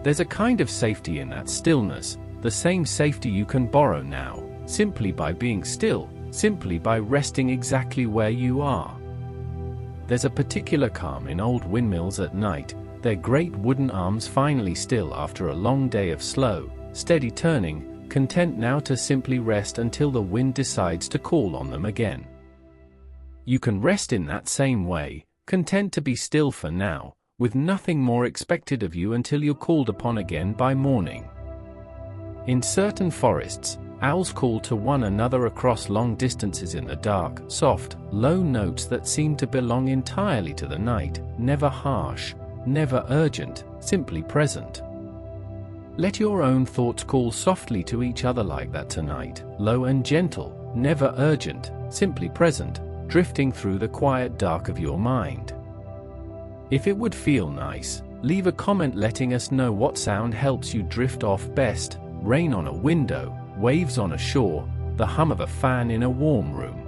There's a kind of safety in that stillness, the same safety you can borrow now, simply by being still, simply by resting exactly where you are. There's a particular calm in old windmills at night, their great wooden arms finally still after a long day of slow, steady turning, content now to simply rest until the wind decides to call on them again. You can rest in that same way, content to be still for now, with nothing more expected of you until you're called upon again by morning. In certain forests, owls call to one another across long distances in the dark, soft, low notes that seem to belong entirely to the night, never harsh, never urgent, simply present. Let your own thoughts call softly to each other like that tonight, low and gentle, never urgent, simply present, drifting through the quiet dark of your mind. If it would feel nice, leave a comment letting us know what sound helps you drift off best: rain on a window, waves on a shore, the hum of a fan in a warm room.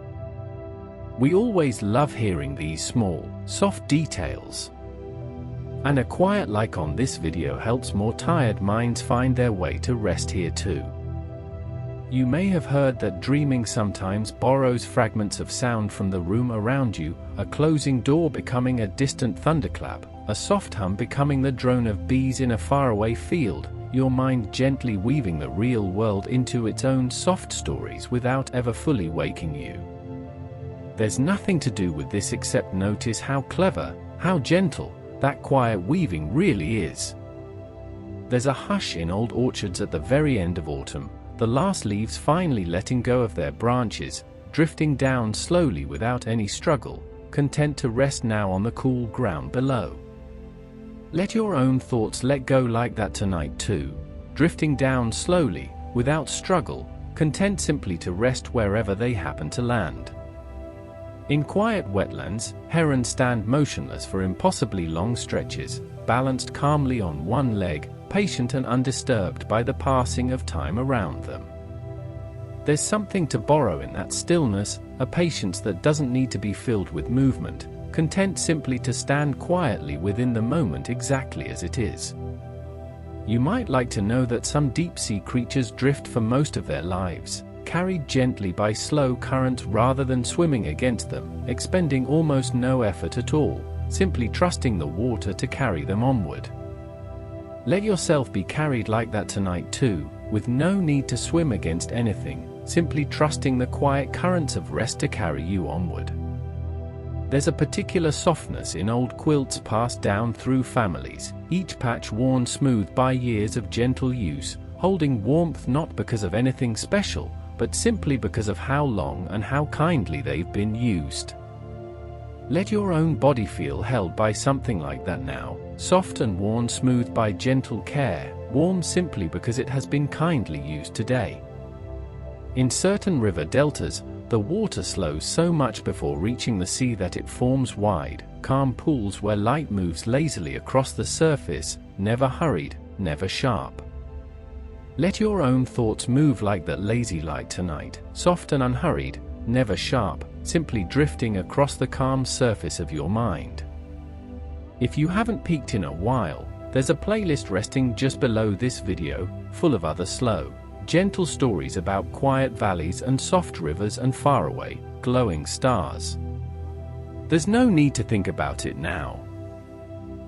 We always love hearing these small, soft details. And a quiet like on this video helps more tired minds find their way to rest here too. You may have heard that dreaming sometimes borrows fragments of sound from the room around you, a closing door becoming a distant thunderclap, a soft hum becoming the drone of bees in a faraway field, your mind gently weaving the real world into its own soft stories without ever fully waking you. There's nothing to do with this except notice how clever, how gentle, that quiet weaving really is. There's a hush in old orchards at the very end of autumn, the last leaves finally letting go of their branches, drifting down slowly without any struggle, content to rest now on the cool ground below. Let your own thoughts let go like that tonight too, drifting down slowly, without struggle, content simply to rest wherever they happen to land. In quiet wetlands, herons stand motionless for impossibly long stretches, balanced calmly on one leg, patient and undisturbed by the passing of time around them. There's something to borrow in that stillness, a patience that doesn't need to be filled with movement, content simply to stand quietly within the moment exactly as it is. You might like to know that some deep-sea creatures drift for most of their lives, carried gently by slow currents rather than swimming against them, expending almost no effort at all, simply trusting the water to carry them onward. Let yourself be carried like that tonight too, with no need to swim against anything, simply trusting the quiet currents of rest to carry you onward. There's a particular softness in old quilts passed down through families, each patch worn smooth by years of gentle use, holding warmth not because of anything special, but simply because of how long and how kindly they've been used. Let your own body feel held by something like that now, soft and worn smooth by gentle care, warm simply because it has been kindly used today. In certain river deltas, the water slows so much before reaching the sea that it forms wide, calm pools where light moves lazily across the surface, never hurried, never sharp. Let your own thoughts move like that lazy light tonight, soft and unhurried, never sharp, simply drifting across the calm surface of your mind. If you haven't peeked in a while, there's a playlist resting just below this video, full of other slow, gentle stories about quiet valleys and soft rivers and faraway, glowing stars. There's no need to think about it now.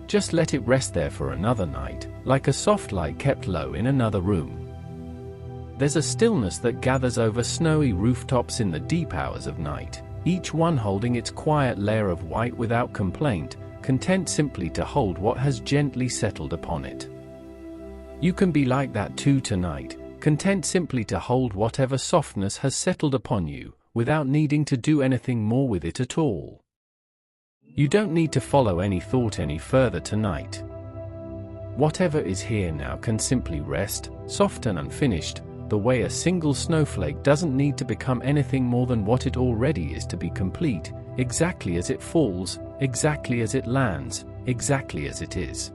Just let it rest there for another night, like a soft light kept low in another room. There's a stillness that gathers over snowy rooftops in the deep hours of night, each one holding its quiet layer of white without complaint, content simply to hold what has gently settled upon it. You can be like that too tonight, content simply to hold whatever softness has settled upon you, without needing to do anything more with it at all. You don't need to follow any thought any further tonight. Whatever is here now can simply rest, soft and unfinished, the way a single snowflake doesn't need to become anything more than what it already is to be complete, exactly as it falls, exactly as it lands, exactly as it is.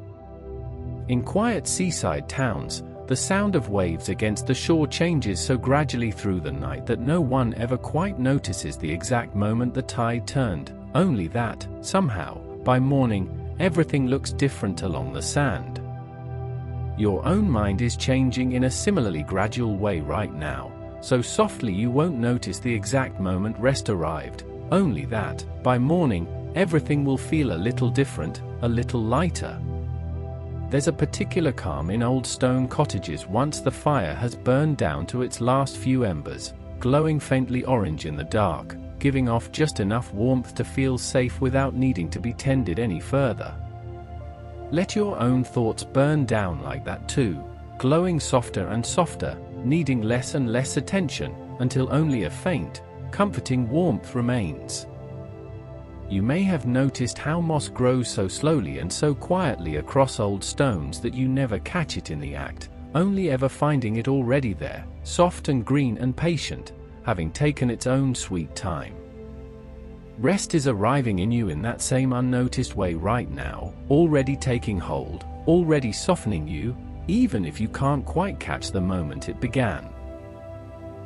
In quiet seaside towns, the sound of waves against the shore changes so gradually through the night that no one ever quite notices the exact moment the tide turned, only that, somehow, by morning, everything looks different along the sand. Your own mind is changing in a similarly gradual way right now, so softly you won't notice the exact moment rest arrived, only that, by morning, everything will feel a little different, a little lighter. There's a particular calm in old stone cottages once the fire has burned down to its last few embers, glowing faintly orange in the dark, giving off just enough warmth to feel safe without needing to be tended any further. Let your own thoughts burn down like that too, glowing softer and softer, needing less and less attention, until only a faint, comforting warmth remains. You may have noticed how moss grows so slowly and so quietly across old stones that you never catch it in the act, only ever finding it already there, soft and green and patient, having taken its own sweet time. Rest is arriving in you in that same unnoticed way right now, already taking hold, already softening you, even if you can't quite catch the moment it began.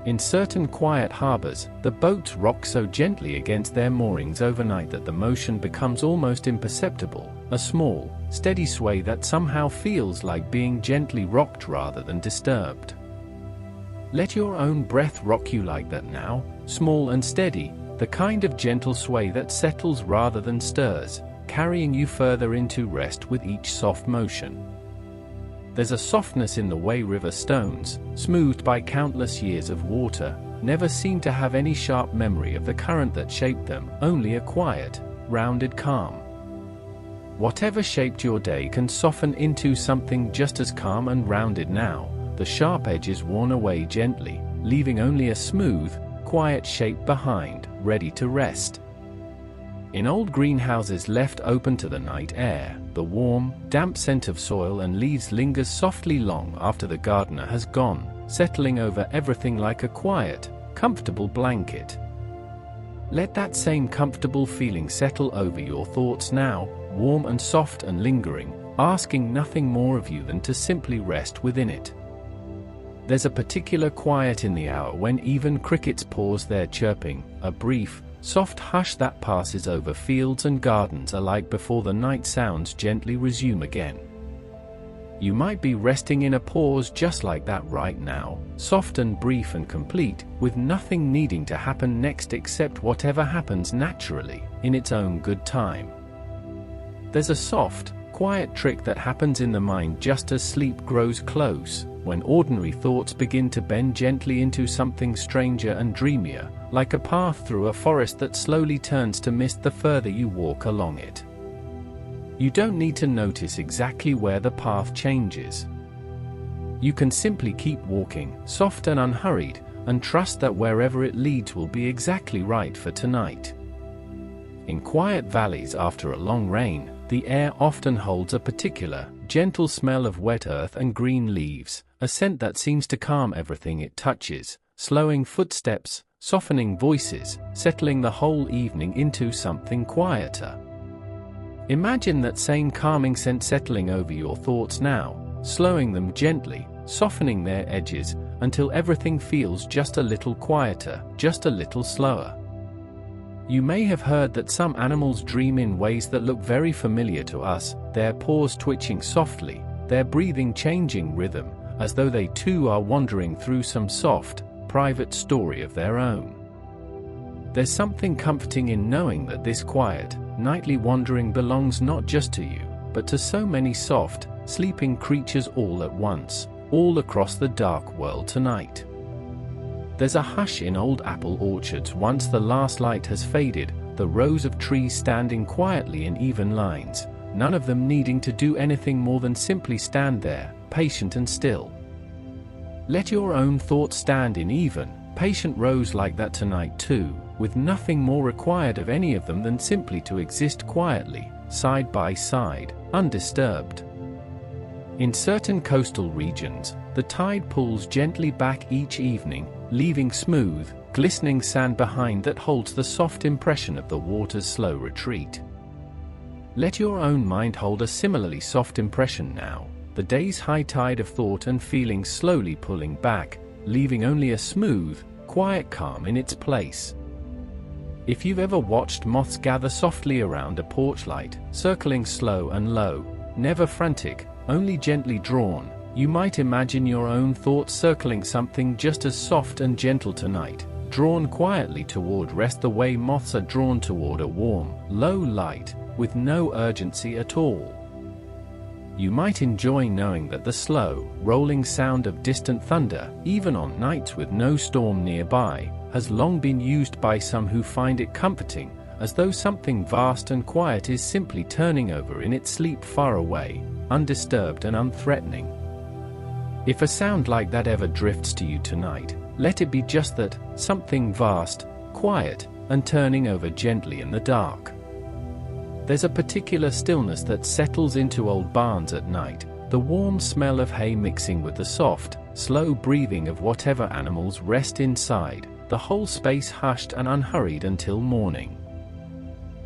In certain quiet harbors, the boats rock so gently against their moorings overnight that the motion becomes almost imperceptible, a small, steady sway that somehow feels like being gently rocked rather than disturbed. Let your own breath rock you like that now, small and steady, the kind of gentle sway that settles rather than stirs, carrying you further into rest with each soft motion. There's a softness in the way river stones, smoothed by countless years of water, never seem to have any sharp memory of the current that shaped them, only a quiet, rounded calm. Whatever shaped your day can soften into something just as calm and rounded now, the sharp edges worn away gently, leaving only a smooth, quiet shape behind, ready to rest. In old greenhouses left open to the night air, the warm, damp scent of soil and leaves lingers softly long after the gardener has gone, settling over everything like a quiet, comfortable blanket. Let that same comfortable feeling settle over your thoughts now, warm and soft and lingering, asking nothing more of you than to simply rest within it. There's a particular quiet in the hour when even crickets pause their chirping, a brief, soft hush that passes over fields and gardens alike before the night sounds gently resume again. You might be resting in a pause just like that right now, soft and brief and complete, with nothing needing to happen next except whatever happens naturally, in its own good time. There's a soft, quiet trick that happens in the mind just as sleep grows close, when ordinary thoughts begin to bend gently into something stranger and dreamier, like a path through a forest that slowly turns to mist the further you walk along it. You don't need to notice exactly where the path changes. You can simply keep walking, soft and unhurried, and trust that wherever it leads will be exactly right for tonight. In quiet valleys after a long rain, the air often holds a particular, gentle smell of wet earth and green leaves, a scent that seems to calm everything it touches, slowing footsteps, softening voices, settling the whole evening into something quieter. Imagine that same calming scent settling over your thoughts now, slowing them gently, softening their edges, until everything feels just a little quieter, just a little slower. You may have heard that some animals dream in ways that look very familiar to us, their paws twitching softly, their breathing changing rhythm, as though they too are wandering through some soft, private story of their own. There's something comforting in knowing that this quiet, nightly wandering belongs not just to you, but to so many soft, sleeping creatures all at once, all across the dark world tonight. There's a hush in old apple orchards once the last light has faded, the rows of trees standing quietly in even lines, none of them needing to do anything more than simply stand there, patient and still. Let your own thoughts stand in even, patient rows like that tonight too, with nothing more required of any of them than simply to exist quietly, side by side, undisturbed. In certain coastal regions, the tide pulls gently back each evening, leaving smooth, glistening sand behind that holds the soft impression of the water's slow retreat. Let your own mind hold a similarly soft impression now, the day's high tide of thought and feeling slowly pulling back, leaving only a smooth, quiet calm in its place. If you've ever watched moths gather softly around a porch light, circling slow and low, never frantic, only gently drawn, you might imagine your own thoughts circling something just as soft and gentle tonight, drawn quietly toward rest the way moths are drawn toward a warm, low light, with no urgency at all. You might enjoy knowing that the slow, rolling sound of distant thunder, even on nights with no storm nearby, has long been used by some who find it comforting, as though something vast and quiet is simply turning over in its sleep far away, undisturbed and unthreatening. If a sound like that ever drifts to you tonight, let it be just that, something vast, quiet, and turning over gently in the dark. There's a particular stillness that settles into old barns at night, the warm smell of hay mixing with the soft, slow breathing of whatever animals rest inside, the whole space hushed and unhurried until morning.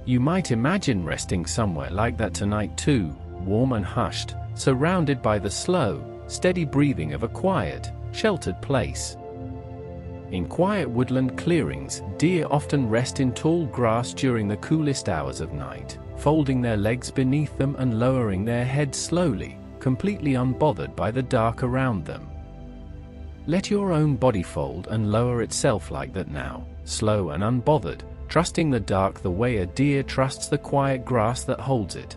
You might imagine resting somewhere like that tonight too, warm and hushed, surrounded by the slow, steady breathing of a quiet, sheltered place. In quiet woodland clearings, deer often rest in tall grass during the coolest hours of night, folding their legs beneath them and lowering their heads slowly, completely unbothered by the dark around them. Let your own body fold and lower itself like that now, slow and unbothered, trusting the dark the way a deer trusts the quiet grass that holds it.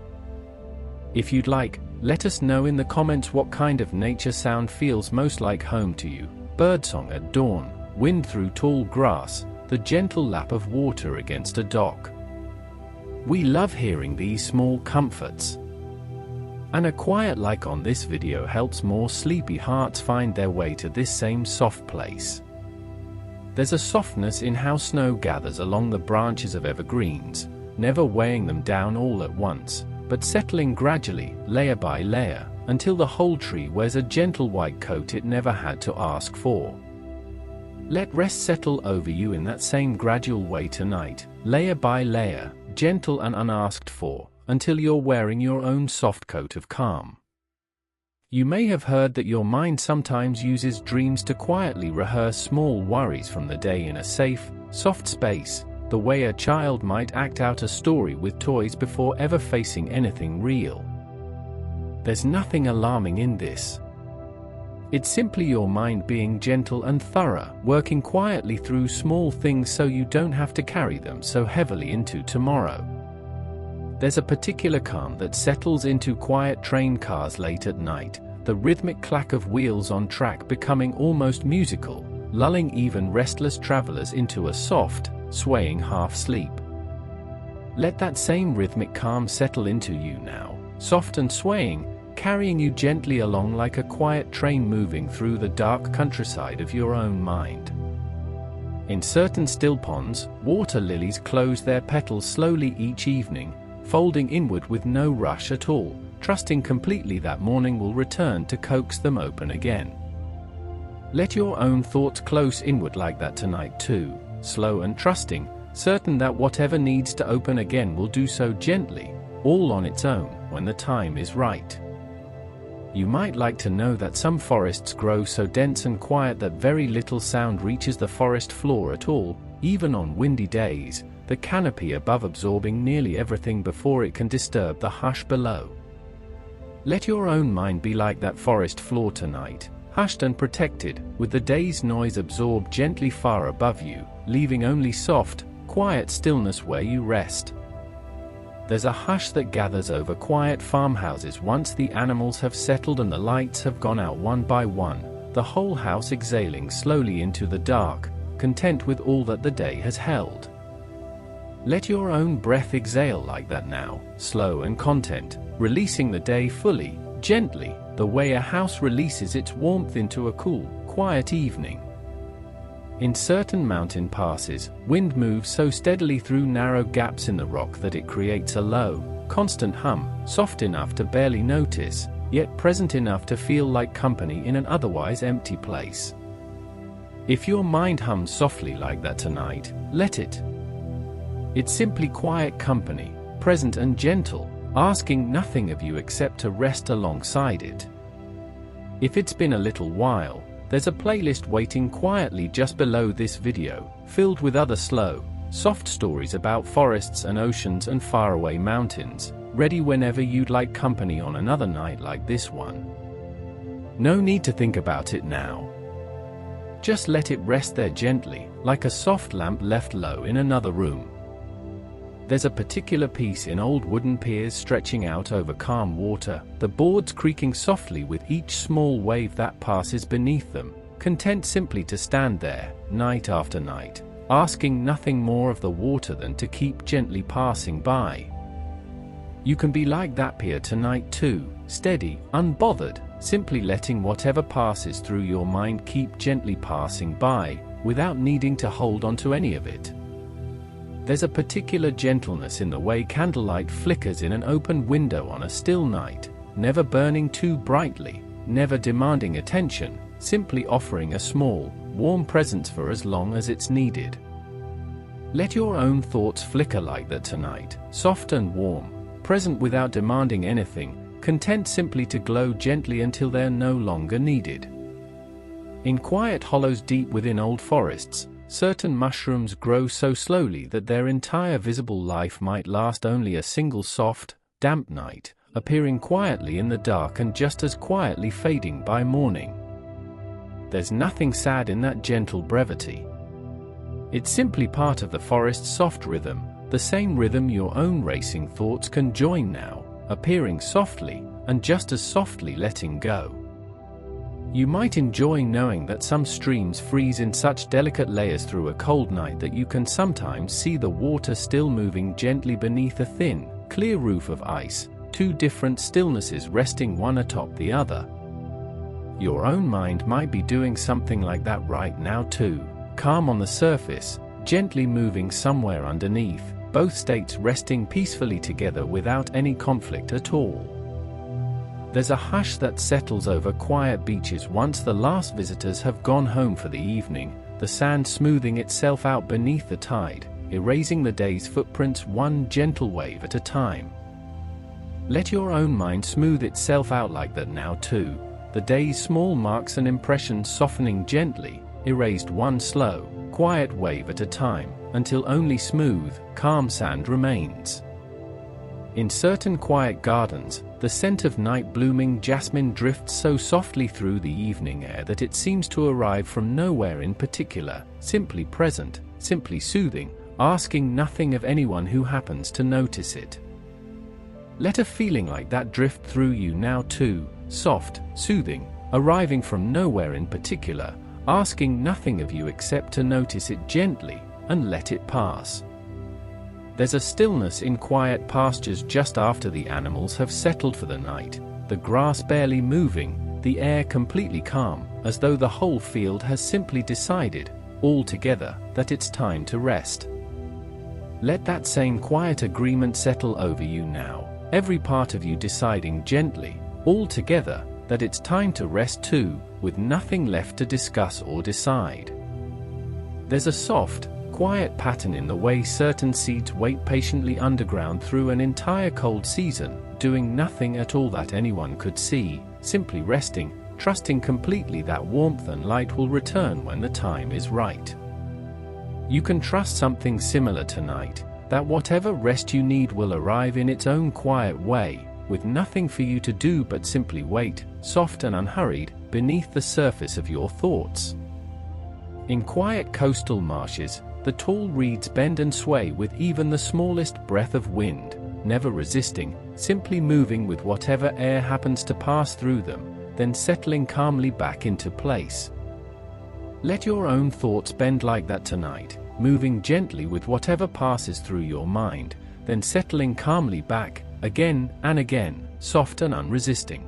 If you'd like, let us know in the comments what kind of nature sound feels most like home to you. Birdsong at dawn, wind through tall grass, the gentle lap of water against a dock. We love hearing these small comforts. And a quiet like on this video helps more sleepy hearts find their way to this same soft place. There's a softness in how snow gathers along the branches of evergreens, never weighing them down all at once, but settling gradually, layer by layer, until the whole tree wears a gentle white coat it never had to ask for. Let rest settle over you in that same gradual way tonight, layer by layer, gentle and unasked for, until you're wearing your own soft coat of calm. You may have heard that your mind sometimes uses dreams to quietly rehearse small worries from the day in a safe, soft space, the way a child might act out a story with toys before ever facing anything real. There's nothing alarming in this. It's simply your mind being gentle and thorough, working quietly through small things so you don't have to carry them so heavily into tomorrow. There's a particular calm that settles into quiet train cars late at night, the rhythmic clack of wheels on track becoming almost musical, lulling even restless travelers into a soft, swaying half-sleep. Let that same rhythmic calm settle into you now, soft and swaying, carrying you gently along like a quiet train moving through the dark countryside of your own mind. In certain still ponds, water lilies close their petals slowly each evening, folding inward with no rush at all, trusting completely that morning will return to coax them open again. Let your own thoughts close inward like that tonight too, slow and trusting, certain that whatever needs to open again will do so gently, all on its own, when the time is right. You might like to know that some forests grow so dense and quiet that very little sound reaches the forest floor at all, even on windy days, the canopy above absorbing nearly everything before it can disturb the hush below. Let your own mind be like that forest floor tonight, hushed and protected, with the day's noise absorbed gently far above you, leaving only soft, quiet stillness where you rest. There's a hush that gathers over quiet farmhouses once the animals have settled and the lights have gone out one by one, the whole house exhaling slowly into the dark, content with all that the day has held. Let your own breath exhale like that now, slow and content, releasing the day fully, gently, the way a house releases its warmth into a cool, quiet evening. In certain mountain passes, wind moves so steadily through narrow gaps in the rock that it creates a low, constant hum, soft enough to barely notice, yet present enough to feel like company in an otherwise empty place. If your mind hums softly like that tonight, let it. It's simply quiet company, present and gentle, asking nothing of you except to rest alongside it. If it's been a little while, there's a playlist waiting quietly just below this video, filled with other slow, soft stories about forests and oceans and faraway mountains, ready whenever you'd like company on another night like this one. No need to think about it now. Just let it rest there gently, like a soft lamp left low in another room. There's a particular piece in old wooden piers stretching out over calm water, the boards creaking softly with each small wave that passes beneath them, content simply to stand there, night after night, asking nothing more of the water than to keep gently passing by. You can be like that pier tonight too, steady, unbothered, simply letting whatever passes through your mind keep gently passing by, without needing to hold on to any of it. There's a particular gentleness in the way candlelight flickers in an open window on a still night, never burning too brightly, never demanding attention, simply offering a small, warm presence for as long as it's needed. Let your own thoughts flicker like that tonight, soft and warm, present without demanding anything, content simply to glow gently until they're no longer needed. In quiet hollows deep within old forests, certain mushrooms grow so slowly that their entire visible life might last only a single soft, damp night, appearing quietly in the dark and just as quietly fading by morning. There's nothing sad in that gentle brevity. It's simply part of the forest's soft rhythm, the same rhythm your own racing thoughts can join now, appearing softly, and just as softly letting go. You might enjoy knowing that some streams freeze in such delicate layers through a cold night that you can sometimes see the water still moving gently beneath a thin, clear roof of ice, two different stillnesses resting one atop the other. Your own mind might be doing something like that right now too, calm on the surface, gently moving somewhere underneath, both states resting peacefully together without any conflict at all. There's a hush that settles over quiet beaches once the last visitors have gone home for the evening, the sand smoothing itself out beneath the tide, erasing the day's footprints one gentle wave at a time. Let your own mind smooth itself out like that now too, the day's small marks and impressions softening gently, erased one slow, quiet wave at a time, until only smooth, calm sand remains. In certain quiet gardens, the scent of night-blooming jasmine drifts so softly through the evening air that it seems to arrive from nowhere in particular, simply present, simply soothing, asking nothing of anyone who happens to notice it. Let a feeling like that drift through you now too, soft, soothing, arriving from nowhere in particular, asking nothing of you except to notice it gently, and let it pass. There's a stillness in quiet pastures just after the animals have settled for the night, the grass barely moving, the air completely calm, as though the whole field has simply decided, all together, that it's time to rest. Let that same quiet agreement settle over you now, every part of you deciding gently, all together, that it's time to rest too, with nothing left to discuss or decide. There's a soft, quiet pattern in the way certain seeds wait patiently underground through an entire cold season, doing nothing at all that anyone could see, simply resting, trusting completely that warmth and light will return when the time is right. You can trust something similar tonight, that whatever rest you need will arrive in its own quiet way, with nothing for you to do but simply wait, soft and unhurried, beneath the surface of your thoughts. In quiet coastal marshes, the tall reeds bend and sway with even the smallest breath of wind, never resisting, simply moving with whatever air happens to pass through them, then settling calmly back into place. Let your own thoughts bend like that tonight, moving gently with whatever passes through your mind, then settling calmly back, again and again, soft and unresisting.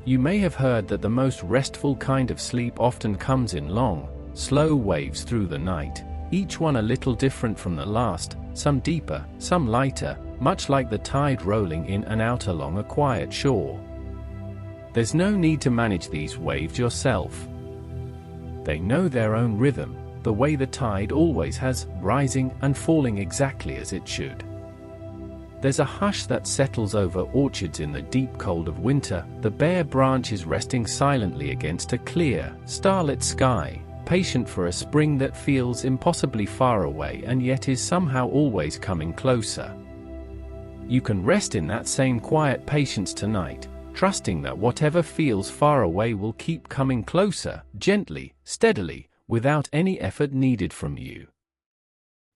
You may have heard that the most restful kind of sleep often comes in long, slow waves through the night, each one a little different from the last, some deeper, some lighter, much like the tide rolling in and out along a quiet shore. There's no need to manage these waves yourself. They know their own rhythm, the way the tide always has, rising and falling exactly as it should. There's a hush that settles over orchards in the deep cold of winter, the bare branches resting silently against a clear, starlit sky, patient for a spring that feels impossibly far away and yet is somehow always coming closer. You can rest in that same quiet patience tonight, trusting that whatever feels far away will keep coming closer, gently, steadily, without any effort needed from you.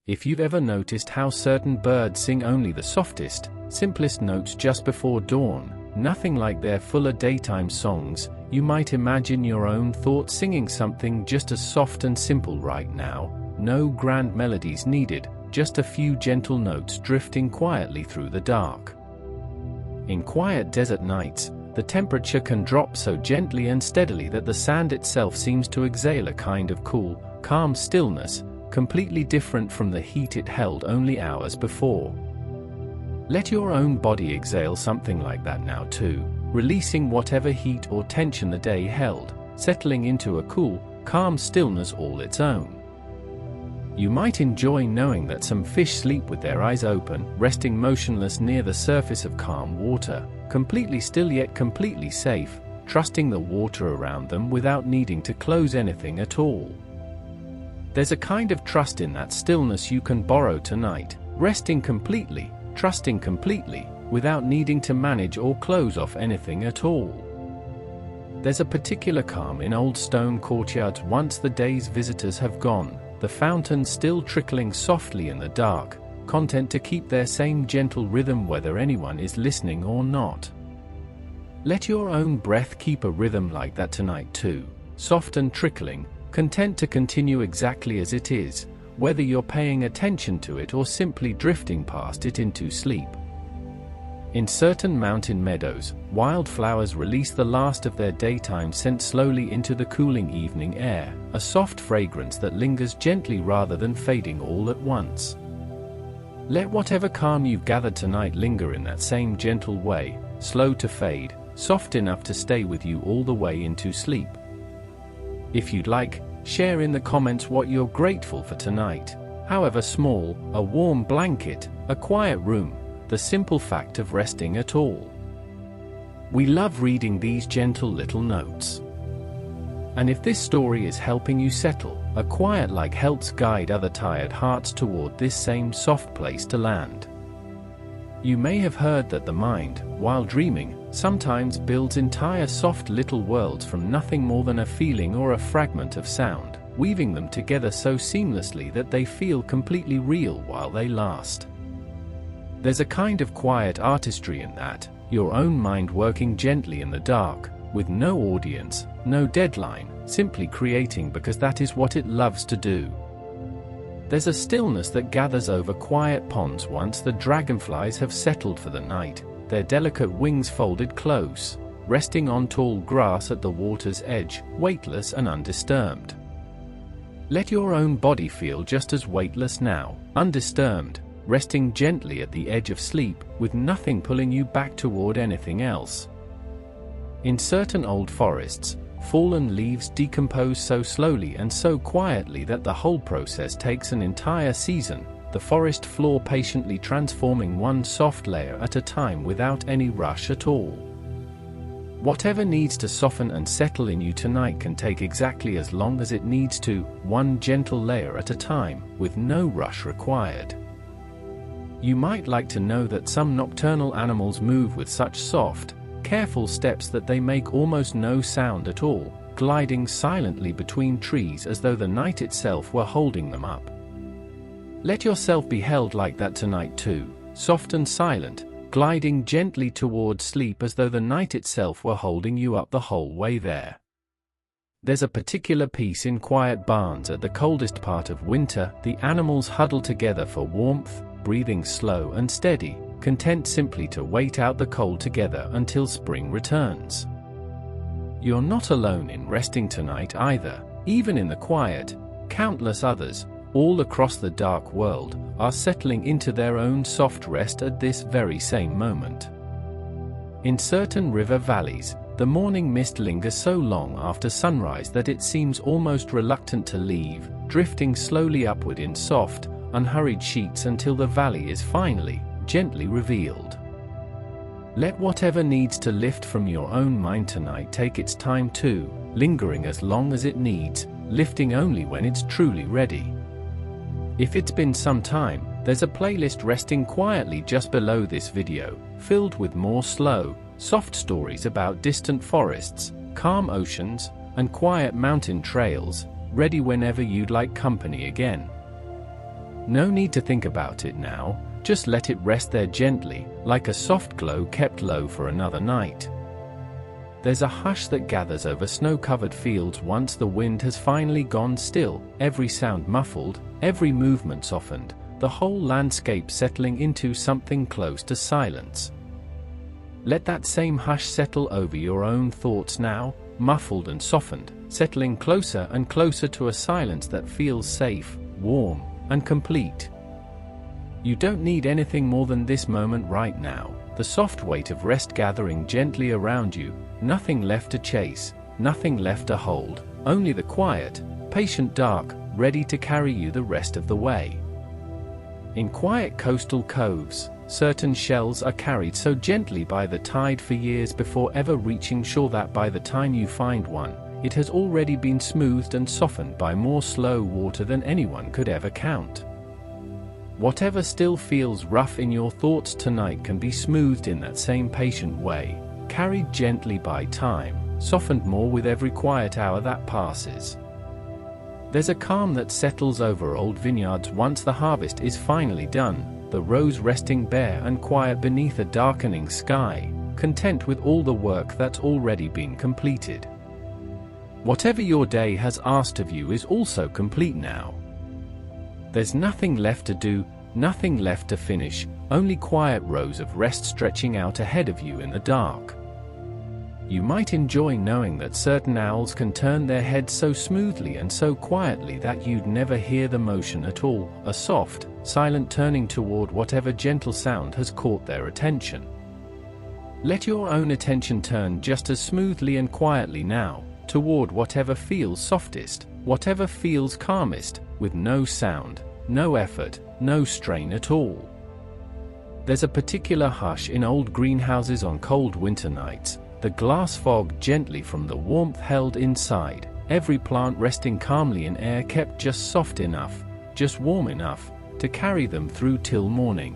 If you've ever noticed how certain birds sing only the softest, simplest notes just before dawn, nothing like their fuller daytime songs, you might imagine your own thoughts singing something just as soft and simple right now, no grand melodies needed, just a few gentle notes drifting quietly through the dark. In quiet desert nights, the temperature can drop so gently and steadily that the sand itself seems to exhale a kind of cool, calm stillness, completely different from the heat it held only hours before. Let your own body exhale something like that now too, releasing whatever heat or tension the day held, settling into a cool, calm stillness all its own. You might enjoy knowing that some fish sleep with their eyes open, resting motionless near the surface of calm water, completely still yet completely safe, trusting the water around them without needing to close anything at all. There's a kind of trust in that stillness you can borrow tonight, resting completely, trusting completely, without needing to manage or close off anything at all. There's a particular calm in old stone courtyards once the day's visitors have gone, the fountain still trickling softly in the dark, content to keep their same gentle rhythm whether anyone is listening or not. Let your own breath keep a rhythm like that tonight too, soft and trickling, content to continue exactly as it is, whether you're paying attention to it or simply drifting past it into sleep. In certain mountain meadows, wildflowers release the last of their daytime scent slowly into the cooling evening air, a soft fragrance that lingers gently rather than fading all at once. Let whatever calm you've gathered tonight linger in that same gentle way, slow to fade, soft enough to stay with you all the way into sleep. If you'd like, share in the comments what you're grateful for tonight, however small, a warm blanket, a quiet room, the simple fact of resting at all. We love reading these gentle little notes. And if this story is helping you settle, a quiet like helps guide other tired hearts toward this same soft place to land. You may have heard that the mind, while dreaming, sometimes builds entire soft little worlds from nothing more than a feeling or a fragment of sound, weaving them together so seamlessly that they feel completely real while they last. There's a kind of quiet artistry in that, your own mind working gently in the dark, with no audience, no deadline, simply creating because that is what it loves to do. There's a stillness that gathers over quiet ponds once the dragonflies have settled for the night, their delicate wings folded close, resting on tall grass at the water's edge, weightless and undisturbed. Let your own body feel just as weightless now, undisturbed, resting gently at the edge of sleep, with nothing pulling you back toward anything else. In certain old forests, fallen leaves decompose so slowly and so quietly that the whole process takes an entire season, the forest floor patiently transforming one soft layer at a time without any rush at all. Whatever needs to soften and settle in you tonight can take exactly as long as it needs to, one gentle layer at a time, with no rush required. You might like to know that some nocturnal animals move with such soft, careful steps that they make almost no sound at all, gliding silently between trees as though the night itself were holding them up. Let yourself be held like that tonight too, soft and silent, gliding gently toward sleep as though the night itself were holding you up the whole way there. There's a particular peace in quiet barns at the coldest part of winter. The animals huddle together for warmth, breathing slow and steady, content simply to wait out the cold together until spring returns. You're not alone in resting tonight either. Even in the quiet, countless others, all across the dark world, are settling into their own soft rest at this very same moment. In certain river valleys, the morning mist lingers so long after sunrise that it seems almost reluctant to leave, drifting slowly upward in soft, unhurried sheets until the valley is finally, gently revealed. Let whatever needs to lift from your own mind tonight take its time too, lingering as long as it needs, lifting only when it's truly ready. If it's been some time, there's a playlist resting quietly just below this video, filled with more slow, soft stories about distant forests, calm oceans, and quiet mountain trails, ready whenever you'd like company again. No need to think about it now, just let it rest there gently, like a soft glow kept low for another night. There's a hush that gathers over snow-covered fields once the wind has finally gone still, every sound muffled, every movement softened, the whole landscape settling into something close to silence. Let that same hush settle over your own thoughts now, muffled and softened, settling closer and closer to a silence that feels safe, warm, and complete. You don't need anything more than this moment right now, the soft weight of rest gathering gently around you, nothing left to chase, nothing left to hold, only the quiet, patient dark, ready to carry you the rest of the way. In quiet coastal coves, certain shells are carried so gently by the tide for years before ever reaching shore that by the time you find one, it has already been smoothed and softened by more slow water than anyone could ever count. Whatever still feels rough in your thoughts tonight can be smoothed in that same patient way, carried gently by time, softened more with every quiet hour that passes. There's a calm that settles over old vineyards once the harvest is finally done, the rows resting bare and quiet beneath a darkening sky, content with all the work that's already been completed. Whatever your day has asked of you is also complete now. There's nothing left to do, nothing left to finish, only quiet rows of rest stretching out ahead of you in the dark. You might enjoy knowing that certain owls can turn their heads so smoothly and so quietly that you'd never hear the motion at all, a soft, silent turning toward whatever gentle sound has caught their attention. Let your own attention turn just as smoothly and quietly now, toward whatever feels softest, whatever feels calmest, with no sound, no effort, no strain at all. There's a particular hush in old greenhouses on cold winter nights, the glass fog gently from the warmth held inside, every plant resting calmly in air kept just soft enough, just warm enough, to carry them through till morning.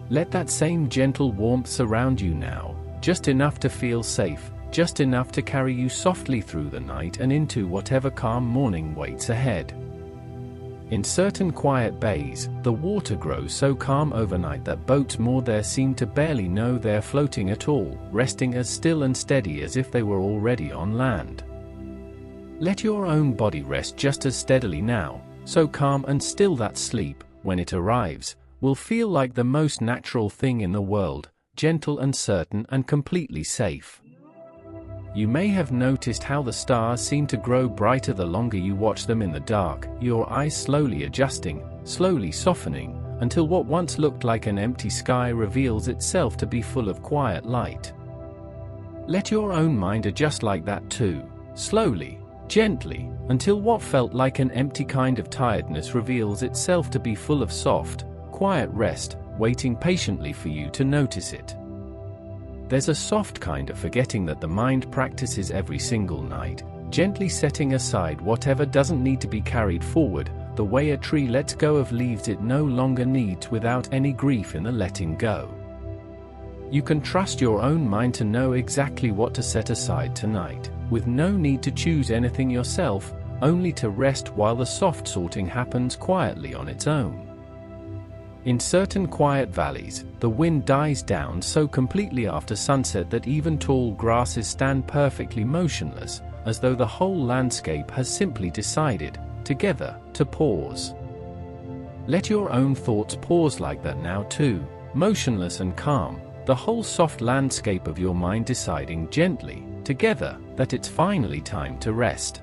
Let that same gentle warmth surround you now, just enough to feel safe, just enough to carry you softly through the night and into whatever calm morning waits ahead. In certain quiet bays, the water grows so calm overnight that boats moored there seem to barely know they're floating at all, resting as still and steady as if they were already on land. Let your own body rest just as steadily now, so calm and still that sleep, when it arrives, will feel like the most natural thing in the world, gentle and certain and completely safe. You may have noticed how the stars seem to grow brighter the longer you watch them in the dark, your eyes slowly adjusting, slowly softening, until what once looked like an empty sky reveals itself to be full of quiet light. Let your own mind adjust like that too, slowly, gently, until what felt like an empty kind of tiredness reveals itself to be full of soft, quiet rest, waiting patiently for you to notice it. There's a soft kind of forgetting that the mind practices every single night, gently setting aside whatever doesn't need to be carried forward, the way a tree lets go of leaves it no longer needs without any grief in the letting go. You can trust your own mind to know exactly what to set aside tonight, with no need to choose anything yourself, only to rest while the soft sorting happens quietly on its own. In certain quiet valleys, the wind dies down so completely after sunset that even tall grasses stand perfectly motionless, as though the whole landscape has simply decided, together, to pause. Let your own thoughts pause like that now too, motionless and calm, the whole soft landscape of your mind deciding gently, together, that it's finally time to rest.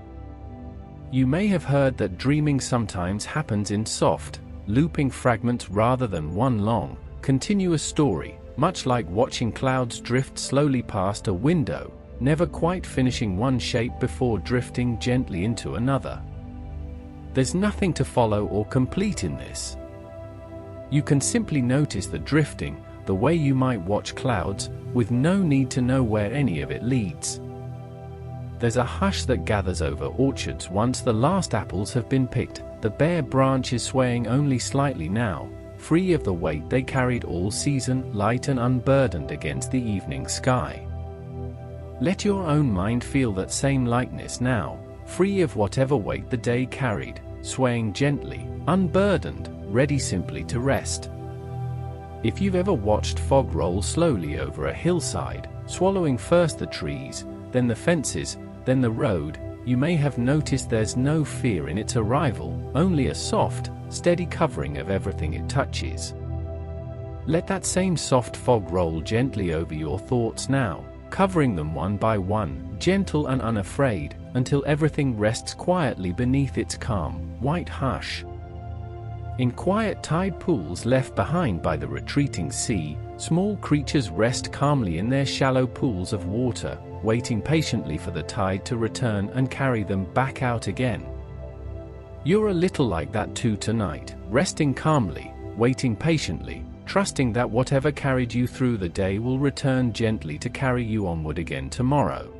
You may have heard that dreaming sometimes happens in soft, looping fragments rather than one long, continuous story, much like watching clouds drift slowly past a window, never quite finishing one shape before drifting gently into another. There's nothing to follow or complete in this. You can simply notice the drifting, the way you might watch clouds, with no need to know where any of it leads. There's a hush that gathers over orchards once the last apples have been picked, the bare branches swaying only slightly now, free of the weight they carried all season, light and unburdened against the evening sky. Let your own mind feel that same lightness now, free of whatever weight the day carried, swaying gently, unburdened, ready simply to rest. If you've ever watched fog roll slowly over a hillside, swallowing first the trees, then the fences, then the road, you may have noticed there's no fear in its arrival, only a soft, steady covering of everything it touches. Let that same soft fog roll gently over your thoughts now, covering them one by one, gentle and unafraid, until everything rests quietly beneath its calm, white hush. In quiet tide pools left behind by the retreating sea, small creatures rest calmly in their shallow pools of water, waiting patiently for the tide to return and carry them back out again. You're a little like that too tonight, resting calmly, waiting patiently, trusting that whatever carried you through the day will return gently to carry you onward again tomorrow.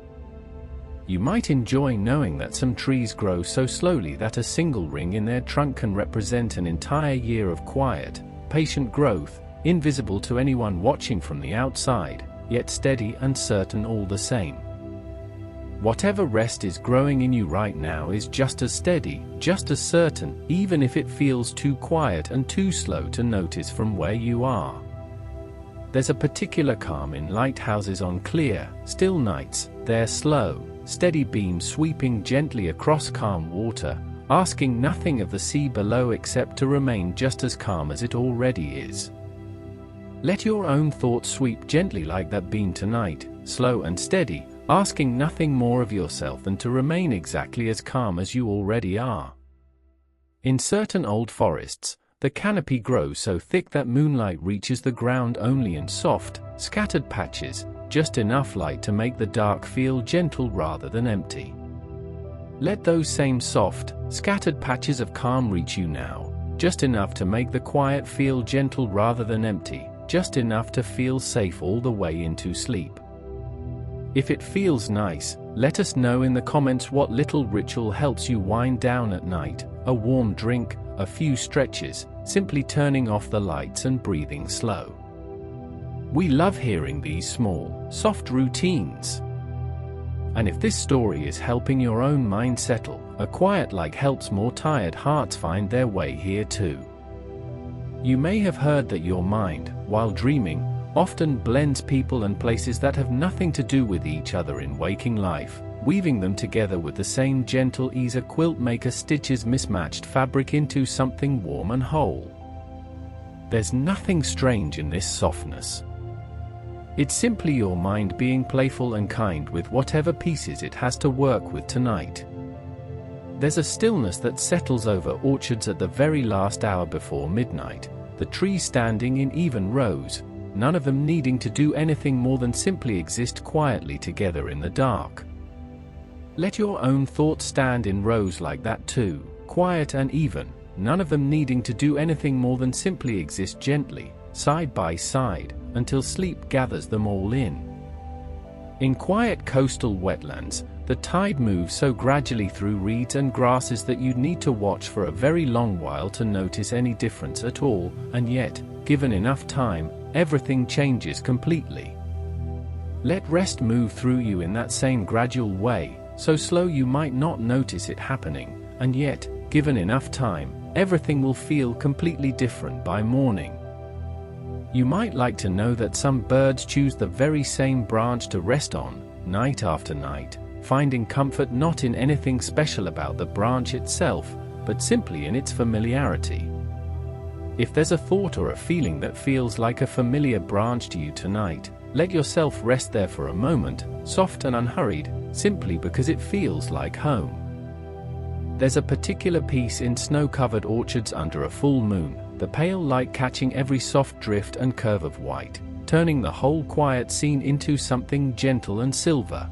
You might enjoy knowing that some trees grow so slowly that a single ring in their trunk can represent an entire year of quiet, patient growth, invisible to anyone watching from the outside, yet steady and certain all the same. Whatever rest is growing in you right now is just as steady, just as certain, even if it feels too quiet and too slow to notice from where you are. There's a particular calm in lighthouses on clear, still nights, their slow, steady beams sweeping gently across calm water, asking nothing of the sea below except to remain just as calm as it already is. Let your own thoughts sweep gently like that beam tonight, slow and steady, asking nothing more of yourself than to remain exactly as calm as you already are. In certain old forests, the canopy grows so thick that moonlight reaches the ground only in soft, scattered patches, just enough light to make the dark feel gentle rather than empty. Let those same soft, scattered patches of calm reach you now, just enough to make the quiet feel gentle rather than empty, just enough to feel safe all the way into sleep. If it feels nice, let us know in the comments what little ritual helps you wind down at night, a warm drink, a few stretches, simply turning off the lights and breathing slow. We love hearing these small, soft routines. And if this story is helping your own mind settle, a quiet like helps more tired hearts find their way here too. You may have heard that your mind, while dreaming, often blends people and places that have nothing to do with each other in waking life, weaving them together with the same gentle ease a quilt maker stitches mismatched fabric into something warm and whole. There's nothing strange in this softness. It's simply your mind being playful and kind with whatever pieces it has to work with tonight. There's a stillness that settles over orchards at the very last hour before midnight, the trees standing in even rows, none of them needing to do anything more than simply exist quietly together in the dark. Let your own thoughts stand in rows like that too, quiet and even, none of them needing to do anything more than simply exist gently, side by side, until sleep gathers them all in. In quiet coastal wetlands, the tide moves so gradually through reeds and grasses that you'd need to watch for a very long while to notice any difference at all, and yet, given enough time, everything changes completely. Let rest move through you in that same gradual way, so slow you might not notice it happening, and yet, given enough time, everything will feel completely different by morning. You might like to know that some birds choose the very same branch to rest on, night after night, finding comfort not in anything special about the branch itself, but simply in its familiarity. If there's a thought or a feeling that feels like a familiar branch to you tonight, let yourself rest there for a moment, soft and unhurried, simply because it feels like home. There's a particular peace in snow-covered orchards under a full moon, the pale light catching every soft drift and curve of white, turning the whole quiet scene into something gentle and silver.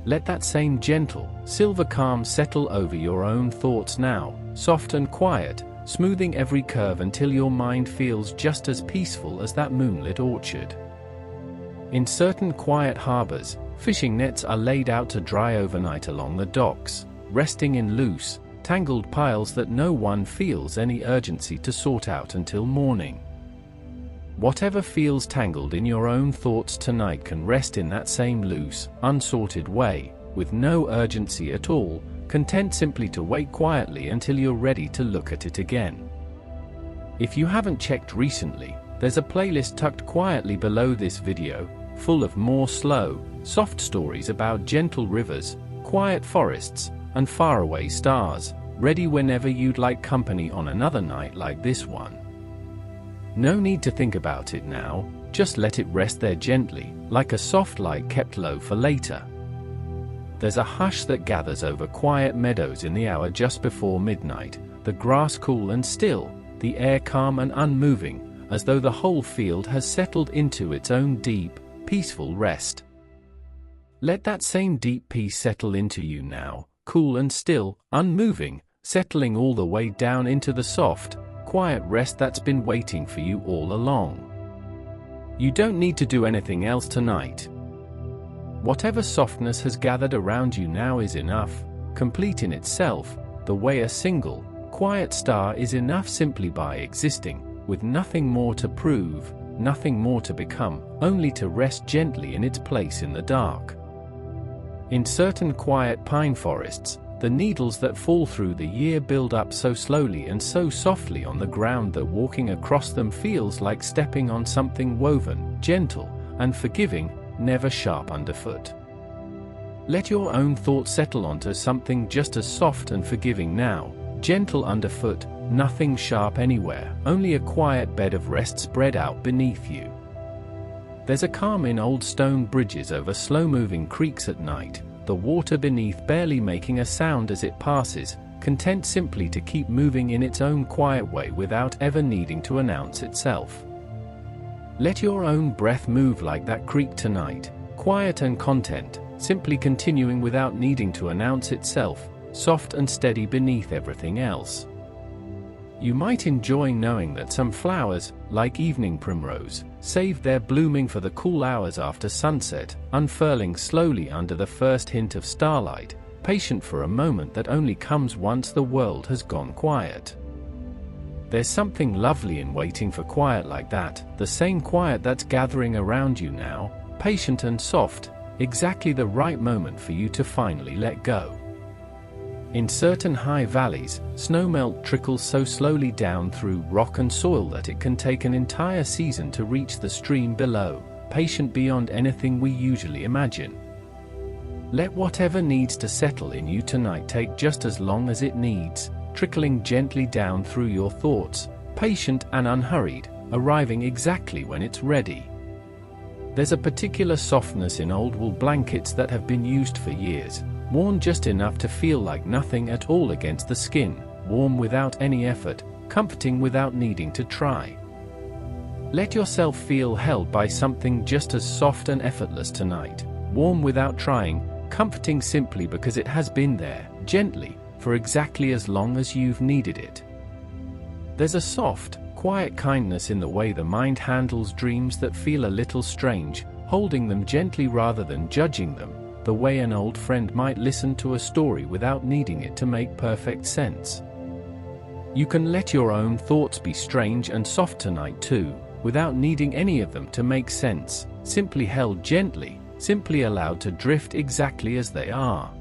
Let that same gentle, silver calm settle over your own thoughts now, soft and quiet, smoothing every curve until your mind feels just as peaceful as that moonlit orchard. In certain quiet harbors, fishing nets are laid out to dry overnight along the docks, resting in loose, tangled piles that no one feels any urgency to sort out until morning. Whatever feels tangled in your own thoughts tonight can rest in that same loose, unsorted way, with no urgency at all, content simply to wait quietly until you're ready to look at it again. If you haven't checked recently, there's a playlist tucked quietly below this video, full of more slow, soft stories about gentle rivers, quiet forests, and faraway stars, ready whenever you'd like company on another night like this one. No need to think about it now, just let it rest there gently, like a soft light kept low for later. There's a hush that gathers over quiet meadows in the hour just before midnight, the grass cool and still, the air calm and unmoving, as though the whole field has settled into its own deep, peaceful rest. Let that same deep peace settle into you now, cool and still, unmoving, settling all the way down into the soft, quiet rest that's been waiting for you all along. You don't need to do anything else tonight. Whatever softness has gathered around you now is enough, complete in itself, the way a single, quiet star is enough simply by existing, with nothing more to prove, nothing more to become, only to rest gently in its place in the dark. In certain quiet pine forests, the needles that fall through the year build up so slowly and so softly on the ground that walking across them feels like stepping on something woven, gentle, and forgiving, never sharp underfoot. Let your own thoughts settle onto something just as soft and forgiving now, gentle underfoot, nothing sharp anywhere, only a quiet bed of rest spread out beneath you. There's a calm in old stone bridges over slow-moving creeks at night, the water beneath barely making a sound as it passes, content simply to keep moving in its own quiet way without ever needing to announce itself. Let your own breath move like that creek tonight, quiet and content, simply continuing without needing to announce itself, soft and steady beneath everything else. You might enjoy knowing that some flowers, like evening primrose, save their blooming for the cool hours after sunset, unfurling slowly under the first hint of starlight, patient for a moment that only comes once the world has gone quiet. There's something lovely in waiting for quiet like that, the same quiet that's gathering around you now, patient and soft, exactly the right moment for you to finally let go. In certain high valleys, snowmelt trickles so slowly down through rock and soil that it can take an entire season to reach the stream below, patient beyond anything we usually imagine. Let whatever needs to settle in you tonight take just as long as it needs, trickling gently down through your thoughts, patient and unhurried, arriving exactly when it's ready. There's a particular softness in old wool blankets that have been used for years, worn just enough to feel like nothing at all against the skin, warm without any effort, comforting without needing to try. Let yourself feel held by something just as soft and effortless tonight, warm without trying, comforting simply because it has been there, gently, for exactly as long as you've needed it. There's a soft, quiet kindness in the way the mind handles dreams that feel a little strange, holding them gently rather than judging them, the way an old friend might listen to a story without needing it to make perfect sense. You can let your own thoughts be strange and soft tonight too, without needing any of them to make sense, simply held gently, simply allowed to drift exactly as they are.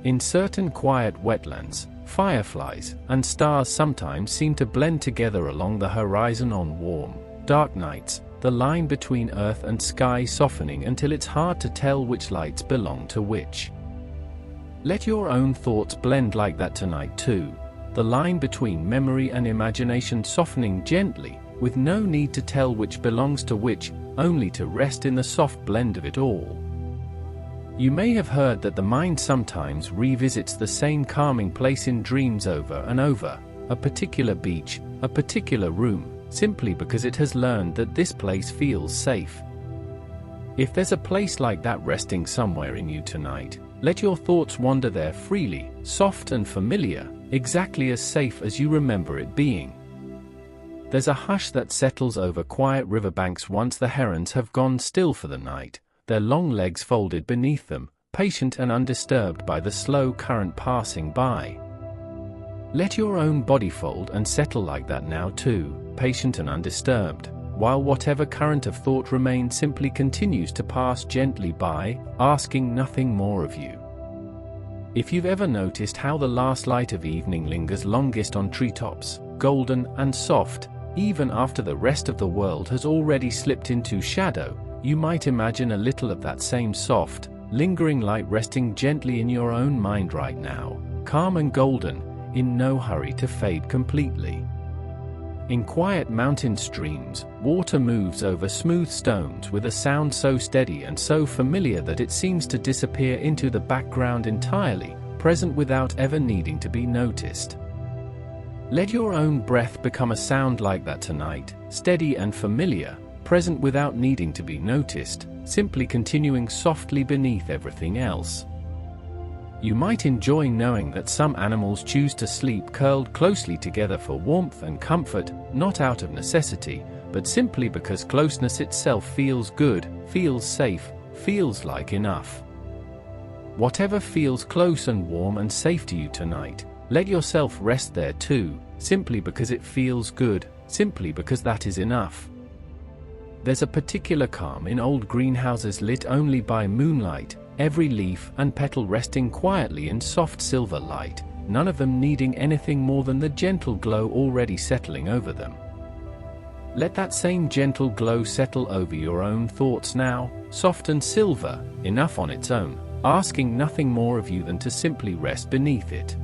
In certain quiet wetlands, fireflies and stars sometimes seem to blend together along the horizon on warm, dark nights, the line between earth and sky softening until it's hard to tell which lights belong to which. Let your own thoughts blend like that tonight too, the line between memory and imagination softening gently, with no need to tell which belongs to which, only to rest in the soft blend of it all. You may have heard that the mind sometimes revisits the same calming place in dreams over and over, a particular beach, a particular room, simply because it has learned that this place feels safe. If there's a place like that resting somewhere in you tonight, let your thoughts wander there freely, soft and familiar, exactly as safe as you remember it being. There's a hush that settles over quiet riverbanks once the herons have gone still for the night, their long legs folded beneath them, patient and undisturbed by the slow current passing by. Let your own body fold and settle like that now too, patient and undisturbed, while whatever current of thought remains simply continues to pass gently by, asking nothing more of you. If you've ever noticed how the last light of evening lingers longest on treetops, golden and soft, even after the rest of the world has already slipped into shadow, you might imagine a little of that same soft, lingering light resting gently in your own mind right now, calm and golden, in no hurry to fade completely. In quiet mountain streams, water moves over smooth stones with a sound so steady and so familiar that it seems to disappear into the background entirely, present without ever needing to be noticed. Let your own breath become a sound like that tonight, steady and familiar, present without needing to be noticed, simply continuing softly beneath everything else. You might enjoy knowing that some animals choose to sleep curled closely together for warmth and comfort, not out of necessity, but simply because closeness itself feels good, feels safe, feels like enough. Whatever feels close and warm and safe to you tonight, let yourself rest there too, simply because it feels good, simply because that is enough. There's a particular calm in old greenhouses lit only by moonlight, every leaf and petal resting quietly in soft silver light, none of them needing anything more than the gentle glow already settling over them. Let that same gentle glow settle over your own thoughts now, soft and silver, enough on its own, asking nothing more of you than to simply rest beneath it.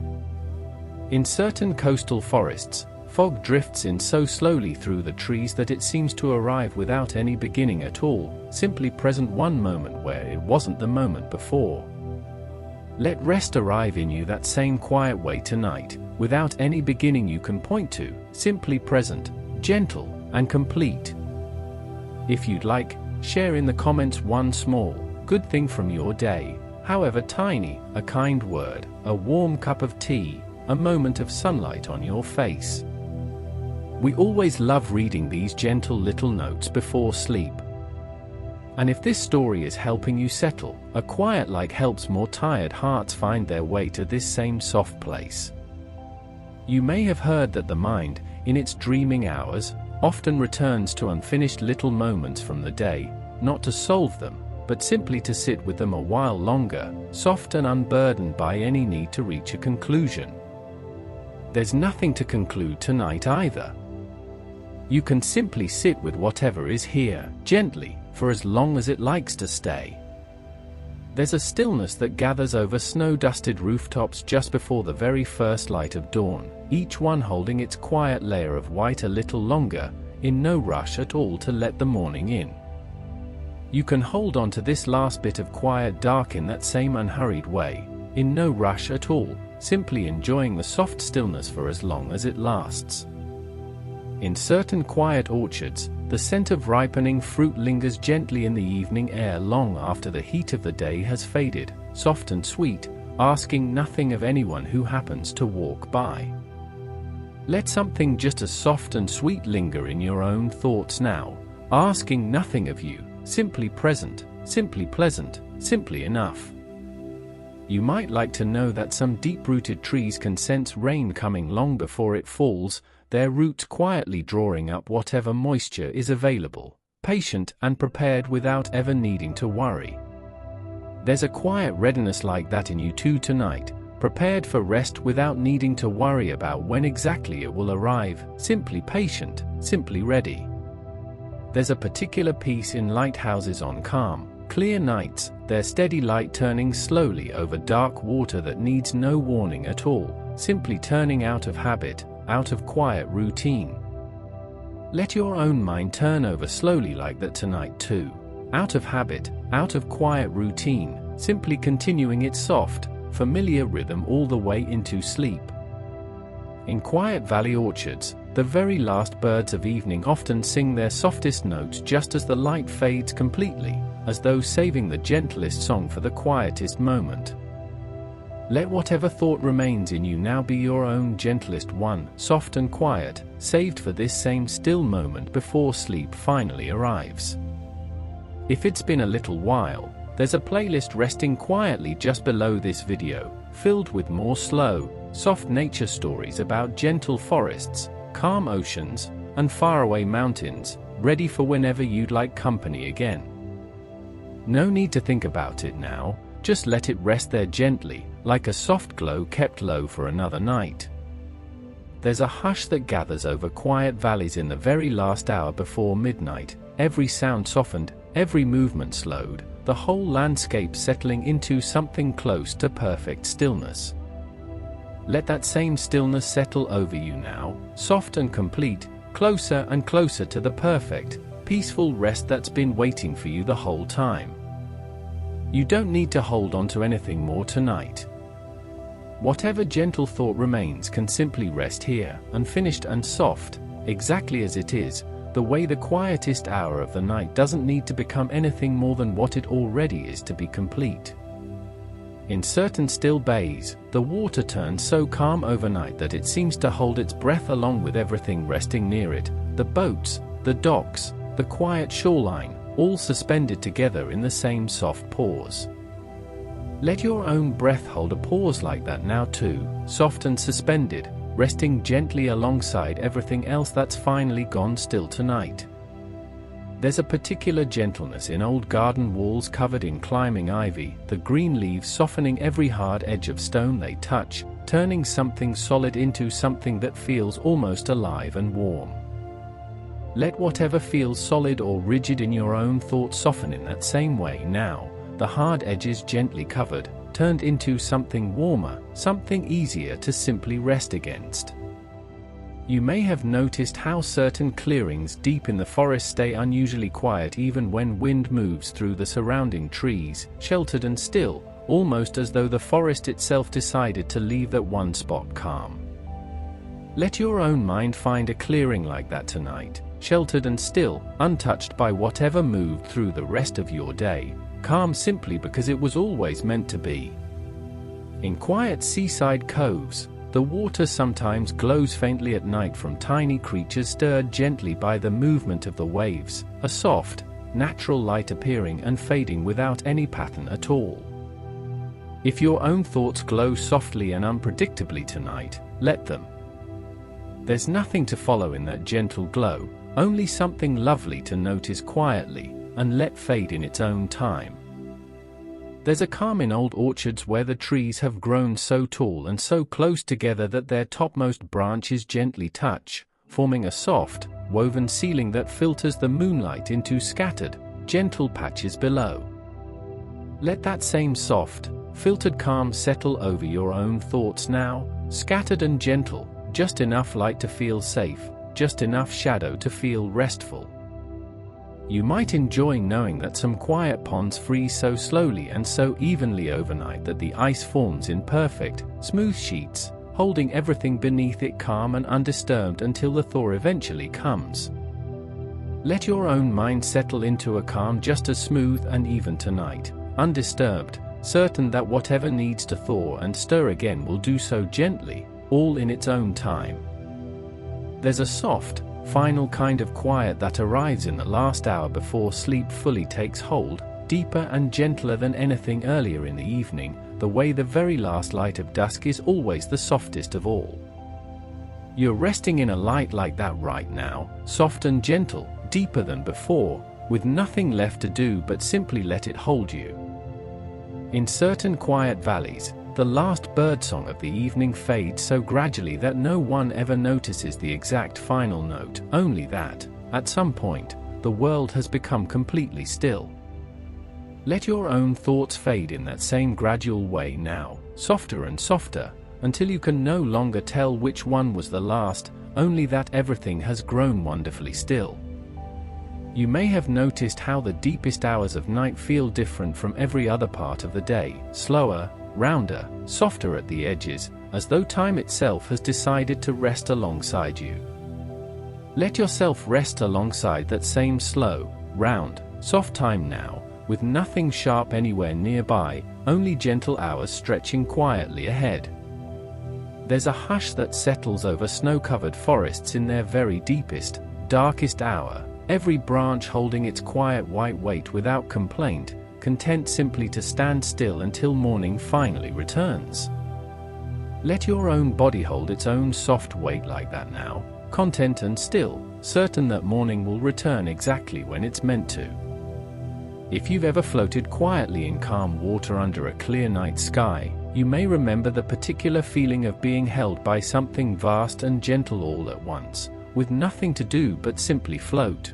In certain coastal forests, fog drifts in so slowly through the trees that it seems to arrive without any beginning at all, simply present one moment where it wasn't the moment before. Let rest arrive in you that same quiet way tonight, without any beginning you can point to, simply present, gentle, and complete. If you'd like, share in the comments one small, good thing from your day, however tiny, a kind word, a warm cup of tea, a moment of sunlight on your face. We always love reading these gentle little notes before sleep. And if this story is helping you settle, a quiet like helps more tired hearts find their way to this same soft place. You may have heard that the mind, in its dreaming hours, often returns to unfinished little moments from the day, not to solve them, but simply to sit with them a while longer, soft and unburdened by any need to reach a conclusion. There's nothing to conclude tonight either. You can simply sit with whatever is here, gently, for as long as it likes to stay. There's a stillness that gathers over snow-dusted rooftops just before the very first light of dawn, each one holding its quiet layer of white a little longer, in no rush at all to let the morning in. You can hold on to this last bit of quiet dark in that same unhurried way, in no rush at all, simply enjoying the soft stillness for as long as it lasts. In certain quiet orchards, the scent of ripening fruit lingers gently in the evening air long after the heat of the day has faded, soft and sweet, asking nothing of anyone who happens to walk by. Let something just as soft and sweet linger in your own thoughts now, asking nothing of you, simply present, simply pleasant, simply enough. You might like to know that some deep-rooted trees can sense rain coming long before it falls, their roots quietly drawing up whatever moisture is available, patient and prepared without ever needing to worry. There's a quiet readiness like that in you too tonight, prepared for rest without needing to worry about when exactly it will arrive, simply patient, simply ready. There's a particular peace in lighthouses on calm, clear nights, their steady light turning slowly over dark water that needs no warning at all, simply turning out of habit, out of quiet routine. Let your own mind turn over slowly like that tonight too, out of habit, out of quiet routine, simply continuing its soft, familiar rhythm all the way into sleep. In quiet valley orchards, the very last birds of evening often sing their softest notes just as the light fades completely, as though saving the gentlest song for the quietest moment. Let whatever thought remains in you now be your own gentlest one, soft and quiet, saved for this same still moment before sleep finally arrives. If it's been a little while, there's a playlist resting quietly just below this video, filled with more slow, soft nature stories about gentle forests, calm oceans, and faraway mountains, ready for whenever you'd like company again. No need to think about it now, just let it rest there gently, like a soft glow kept low for another night. There's a hush that gathers over quiet valleys in the very last hour before midnight, every sound softened, every movement slowed, the whole landscape settling into something close to perfect stillness. Let that same stillness settle over you now, soft and complete, closer and closer to the perfect, peaceful rest that's been waiting for you the whole time. You don't need to hold on to anything more tonight. Whatever gentle thought remains can simply rest here, unfinished and soft, exactly as it is, the way the quietest hour of the night doesn't need to become anything more than what it already is to be complete. In certain still bays, the water turns so calm overnight that it seems to hold its breath along with everything resting near it, the boats, the docks, the quiet shoreline, all suspended together in the same soft pause. Let your own breath hold a pause like that now too, soft and suspended, resting gently alongside everything else that's finally gone still tonight. There's a particular gentleness in old garden walls covered in climbing ivy, the green leaves softening every hard edge of stone they touch, turning something solid into something that feels almost alive and warm. Let whatever feels solid or rigid in your own thoughts soften in that same way now, the hard edges gently covered, turned into something warmer, something easier to simply rest against. You may have noticed how certain clearings deep in the forest stay unusually quiet even when wind moves through the surrounding trees, sheltered and still, almost as though the forest itself decided to leave that one spot calm. Let your own mind find a clearing like that tonight, sheltered and still, untouched by whatever moved through the rest of your day, calm simply because it was always meant to be. In quiet seaside coves, the water sometimes glows faintly at night from tiny creatures stirred gently by the movement of the waves, a soft, natural light appearing and fading without any pattern at all. If your own thoughts glow softly and unpredictably tonight, let them. There's nothing to follow in that gentle glow, only something lovely to notice quietly, and let fade in its own time. There's a calm in old orchards where the trees have grown so tall and so close together that their topmost branches gently touch, forming a soft, woven ceiling that filters the moonlight into scattered, gentle patches below. Let that same soft, filtered calm settle over your own thoughts now, scattered and gentle, just enough light to feel safe, just enough shadow to feel restful. You might enjoy knowing that some quiet ponds freeze so slowly and so evenly overnight that the ice forms in perfect, smooth sheets, holding everything beneath it calm and undisturbed until the thaw eventually comes. Let your own mind settle into a calm just as smooth and even tonight, undisturbed, certain that whatever needs to thaw and stir again will do so gently, all in its own time. There's a soft, final kind of quiet that arrives in the last hour before sleep fully takes hold, deeper and gentler than anything earlier in the evening, the way the very last light of dusk is always the softest of all. You're resting in a light like that right now, soft and gentle, deeper than before, with nothing left to do but simply let it hold you. In certain quiet valleys, the last birdsong of the evening fades so gradually that no one ever notices the exact final note, only that, at some point, the world has become completely still. Let your own thoughts fade in that same gradual way now, softer and softer, until you can no longer tell which one was the last, only that everything has grown wonderfully still. You may have noticed how the deepest hours of night feel different from every other part of the day, slower, rounder, softer at the edges, as though time itself has decided to rest alongside you. Let yourself rest alongside that same slow, round, soft time now, with nothing sharp anywhere nearby, only gentle hours stretching quietly ahead. There's a hush that settles over snow-covered forests in their very deepest, darkest hour, every branch holding its quiet white weight without complaint, content simply to stand still until morning finally returns. Let your own body hold its own soft weight like that now, content and still, certain that morning will return exactly when it's meant to. If you've ever floated quietly in calm water under a clear night sky, you may remember the particular feeling of being held by something vast and gentle all at once, with nothing to do but simply float.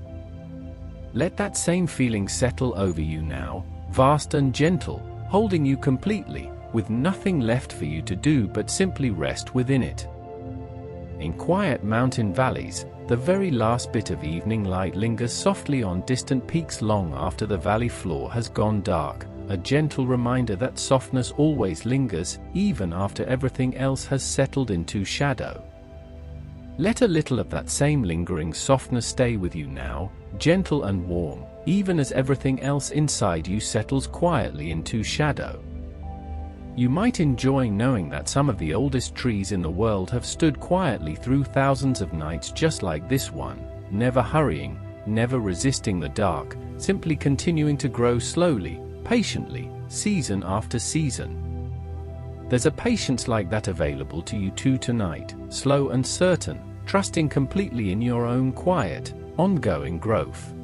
Let that same feeling settle over you now, vast and gentle, holding you completely, with nothing left for you to do but simply rest within it. In quiet mountain valleys, the very last bit of evening light lingers softly on distant peaks long after the valley floor has gone dark, a gentle reminder that softness always lingers, even after everything else has settled into shadow. Let a little of that same lingering softness stay with you now, gentle and warm, even as everything else inside you settles quietly into shadow. You might enjoy knowing that some of the oldest trees in the world have stood quietly through thousands of nights just like this one, never hurrying, never resisting the dark, simply continuing to grow slowly, patiently, season after season. There's a patience like that available to you too tonight, slow and certain, trusting completely in your own quiet, ongoing growth.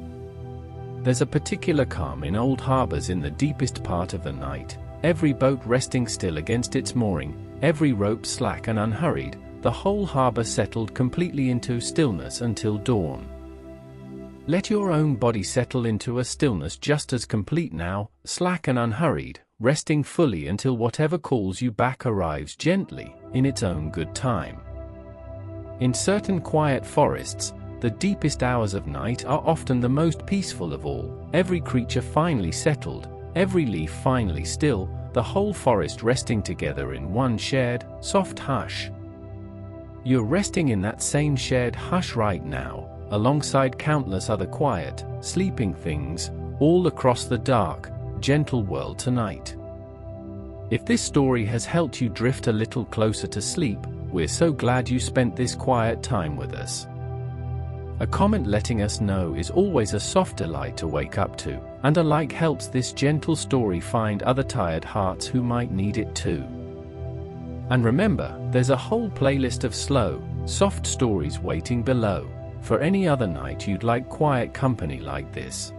There's a particular calm in old harbors in the deepest part of the night, every boat resting still against its mooring, every rope slack and unhurried, the whole harbor settled completely into stillness until dawn. Let your own body settle into a stillness just as complete now, slack and unhurried, resting fully until whatever calls you back arrives gently, in its own good time. In certain quiet forests, the deepest hours of night are often the most peaceful of all, every creature finally settled, every leaf finally still, the whole forest resting together in one shared, soft hush. You're resting in that same shared hush right now, alongside countless other quiet, sleeping things, all across the dark, gentle world tonight. If this story has helped you drift a little closer to sleep, we're so glad you spent this quiet time with us. A comment letting us know is always a soft delight to wake up to, and a like helps this gentle story find other tired hearts who might need it too. And remember, there's a whole playlist of slow, soft stories waiting below, for any other night you'd like quiet company like this.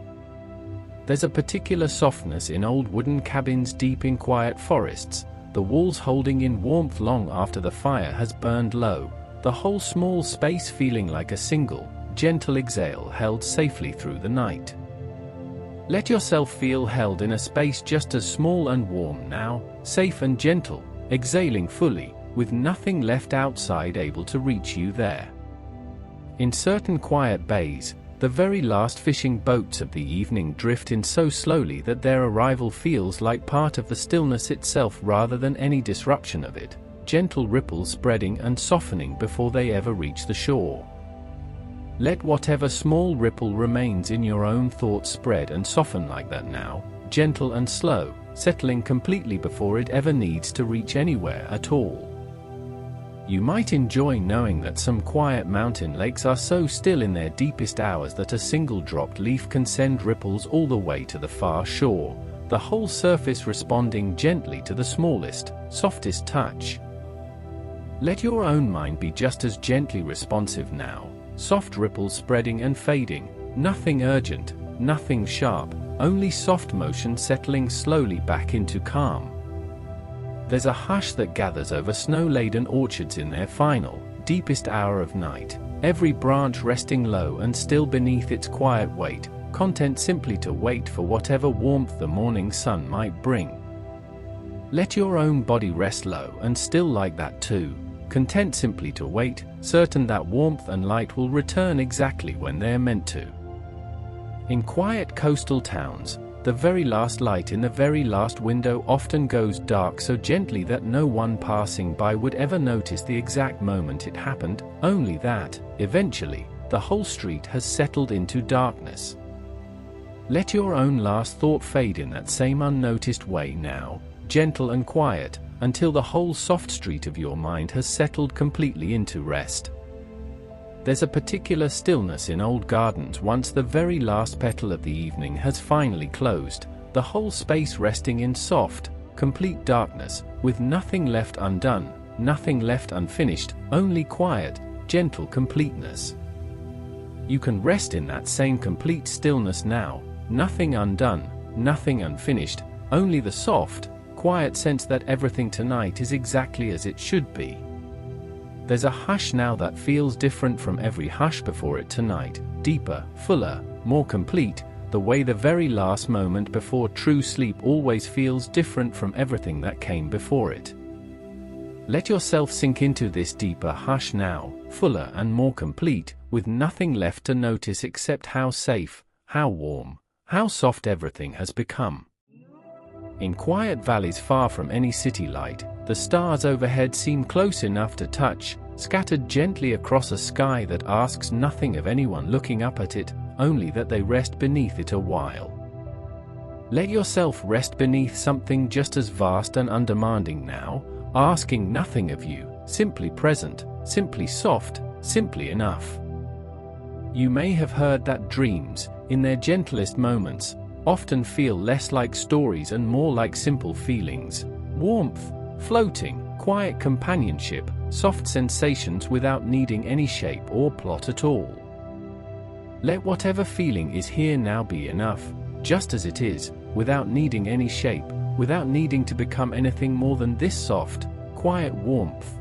There's a particular softness in old wooden cabins deep in quiet forests, the walls holding in warmth long after the fire has burned low, the whole small space feeling like a single, gentle exhale held safely through the night. Let yourself feel held in a space just as small and warm now, safe and gentle, exhaling fully, with nothing left outside able to reach you there. In certain quiet bays, The very last fishing boats of the evening drift in so slowly that their arrival feels like part of the stillness itself rather than any disruption of it, gentle ripples spreading and softening before they ever reach the shore. Let whatever small ripple remains in your own thoughts spread and soften like that now, gentle and slow, settling completely before it ever needs to reach anywhere at all. You might enjoy knowing that some quiet mountain lakes are so still in their deepest hours that a single dropped leaf can send ripples all the way to the far shore, the whole surface responding gently to the smallest, softest touch. Let your own mind be just as gently responsive now, soft ripples spreading and fading, nothing urgent, nothing sharp, only soft motion settling slowly back into calm. There's a hush that gathers over snow-laden orchards in their final, deepest hour of night, every branch resting low and still beneath its quiet weight, content simply to wait for whatever warmth the morning sun might bring. Let your own body rest low and still like that too, content simply to wait, certain that warmth and light will return exactly when they're meant to. In quiet coastal towns, the very last light in the very last window often goes dark so gently that no one passing by would ever notice the exact moment it happened, only that, eventually, the whole street has settled into darkness. Let your own last thought fade in that same unnoticed way now, gentle and quiet, until the whole soft street of your mind has settled completely into rest. There's a particular stillness in old gardens once the very last petal of the evening has finally closed, the whole space resting in soft, complete darkness, with nothing left undone, nothing left unfinished, only quiet, gentle completeness. You can rest in that same complete stillness now, nothing undone, nothing unfinished, only the soft, quiet sense that everything tonight is exactly as it should be. There's a hush now that feels different from every hush before it tonight, deeper, fuller, more complete, the way the very last moment before true sleep always feels different from everything that came before it. Let yourself sink into this deeper hush now, fuller and more complete, with nothing left to notice except how safe, how warm, how soft everything has become. In quiet valleys far from any city light, the stars overhead seem close enough to touch, scattered gently across a sky that asks nothing of anyone looking up at it, only that they rest beneath it a while. Let yourself rest beneath something just as vast and undemanding now, asking nothing of you, simply present, simply soft, simply enough. You may have heard that dreams, in their gentlest moments, often feel less like stories and more like simple feelings, warmth, floating, quiet companionship, soft sensations without needing any shape or plot at all. Let whatever feeling is here now be enough, just as it is, without needing any shape, without needing to become anything more than this soft, quiet warmth.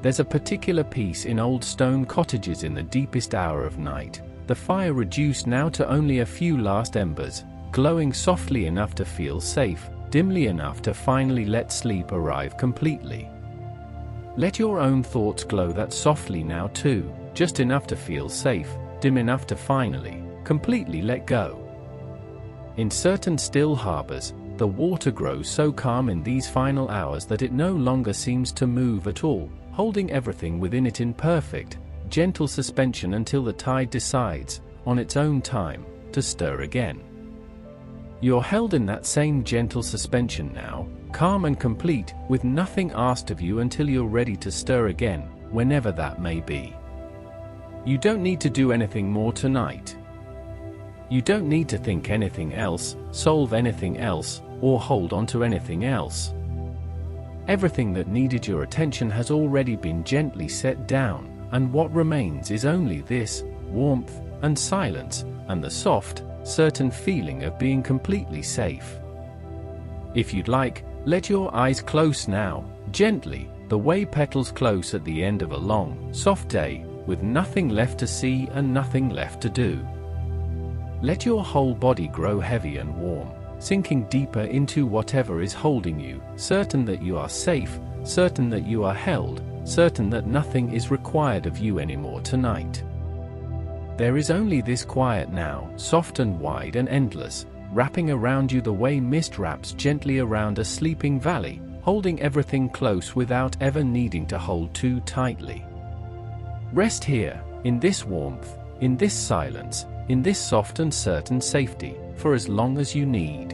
There's a particular peace in old stone cottages in the deepest hour of night, the fire reduced now to only a few last embers, glowing softly enough to feel safe, dimly enough to finally let sleep arrive completely. Let your own thoughts glow that softly now too, just enough to feel safe, dim enough to finally, completely let go. In certain still harbors, the water grows so calm in these final hours that it no longer seems to move at all, holding everything within it in perfect, gentle suspension until the tide decides, on its own time, to stir again. You're held in that same gentle suspension now, calm and complete, with nothing asked of you until you're ready to stir again, whenever that may be. You don't need to do anything more tonight. You don't need to think anything else, solve anything else, or hold on to anything else. Everything that needed your attention has already been gently set down, and what remains is only this, warmth, and silence, and the soft, certain feeling of being completely safe. If you'd like, let your eyes close now, gently, the way petals close at the end of a long, soft day, with nothing left to see and nothing left to do. Let your whole body grow heavy and warm, sinking deeper into whatever is holding you, certain that you are safe, certain that you are held, certain that nothing is required of you anymore tonight. There is only this quiet now, soft and wide and endless, wrapping around you the way mist wraps gently around a sleeping valley, holding everything close without ever needing to hold too tightly. Rest here, in this warmth, in this silence, in this soft and certain safety, for as long as you need.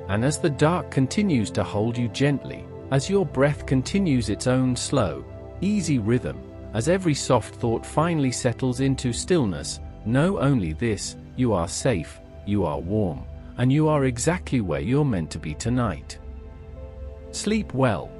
And as the dark continues to hold you gently, as your breath continues its own slow, easy rhythm, as every soft thought finally settles into stillness, know only this: you are safe, you are warm, and you are exactly where you're meant to be tonight. Sleep well.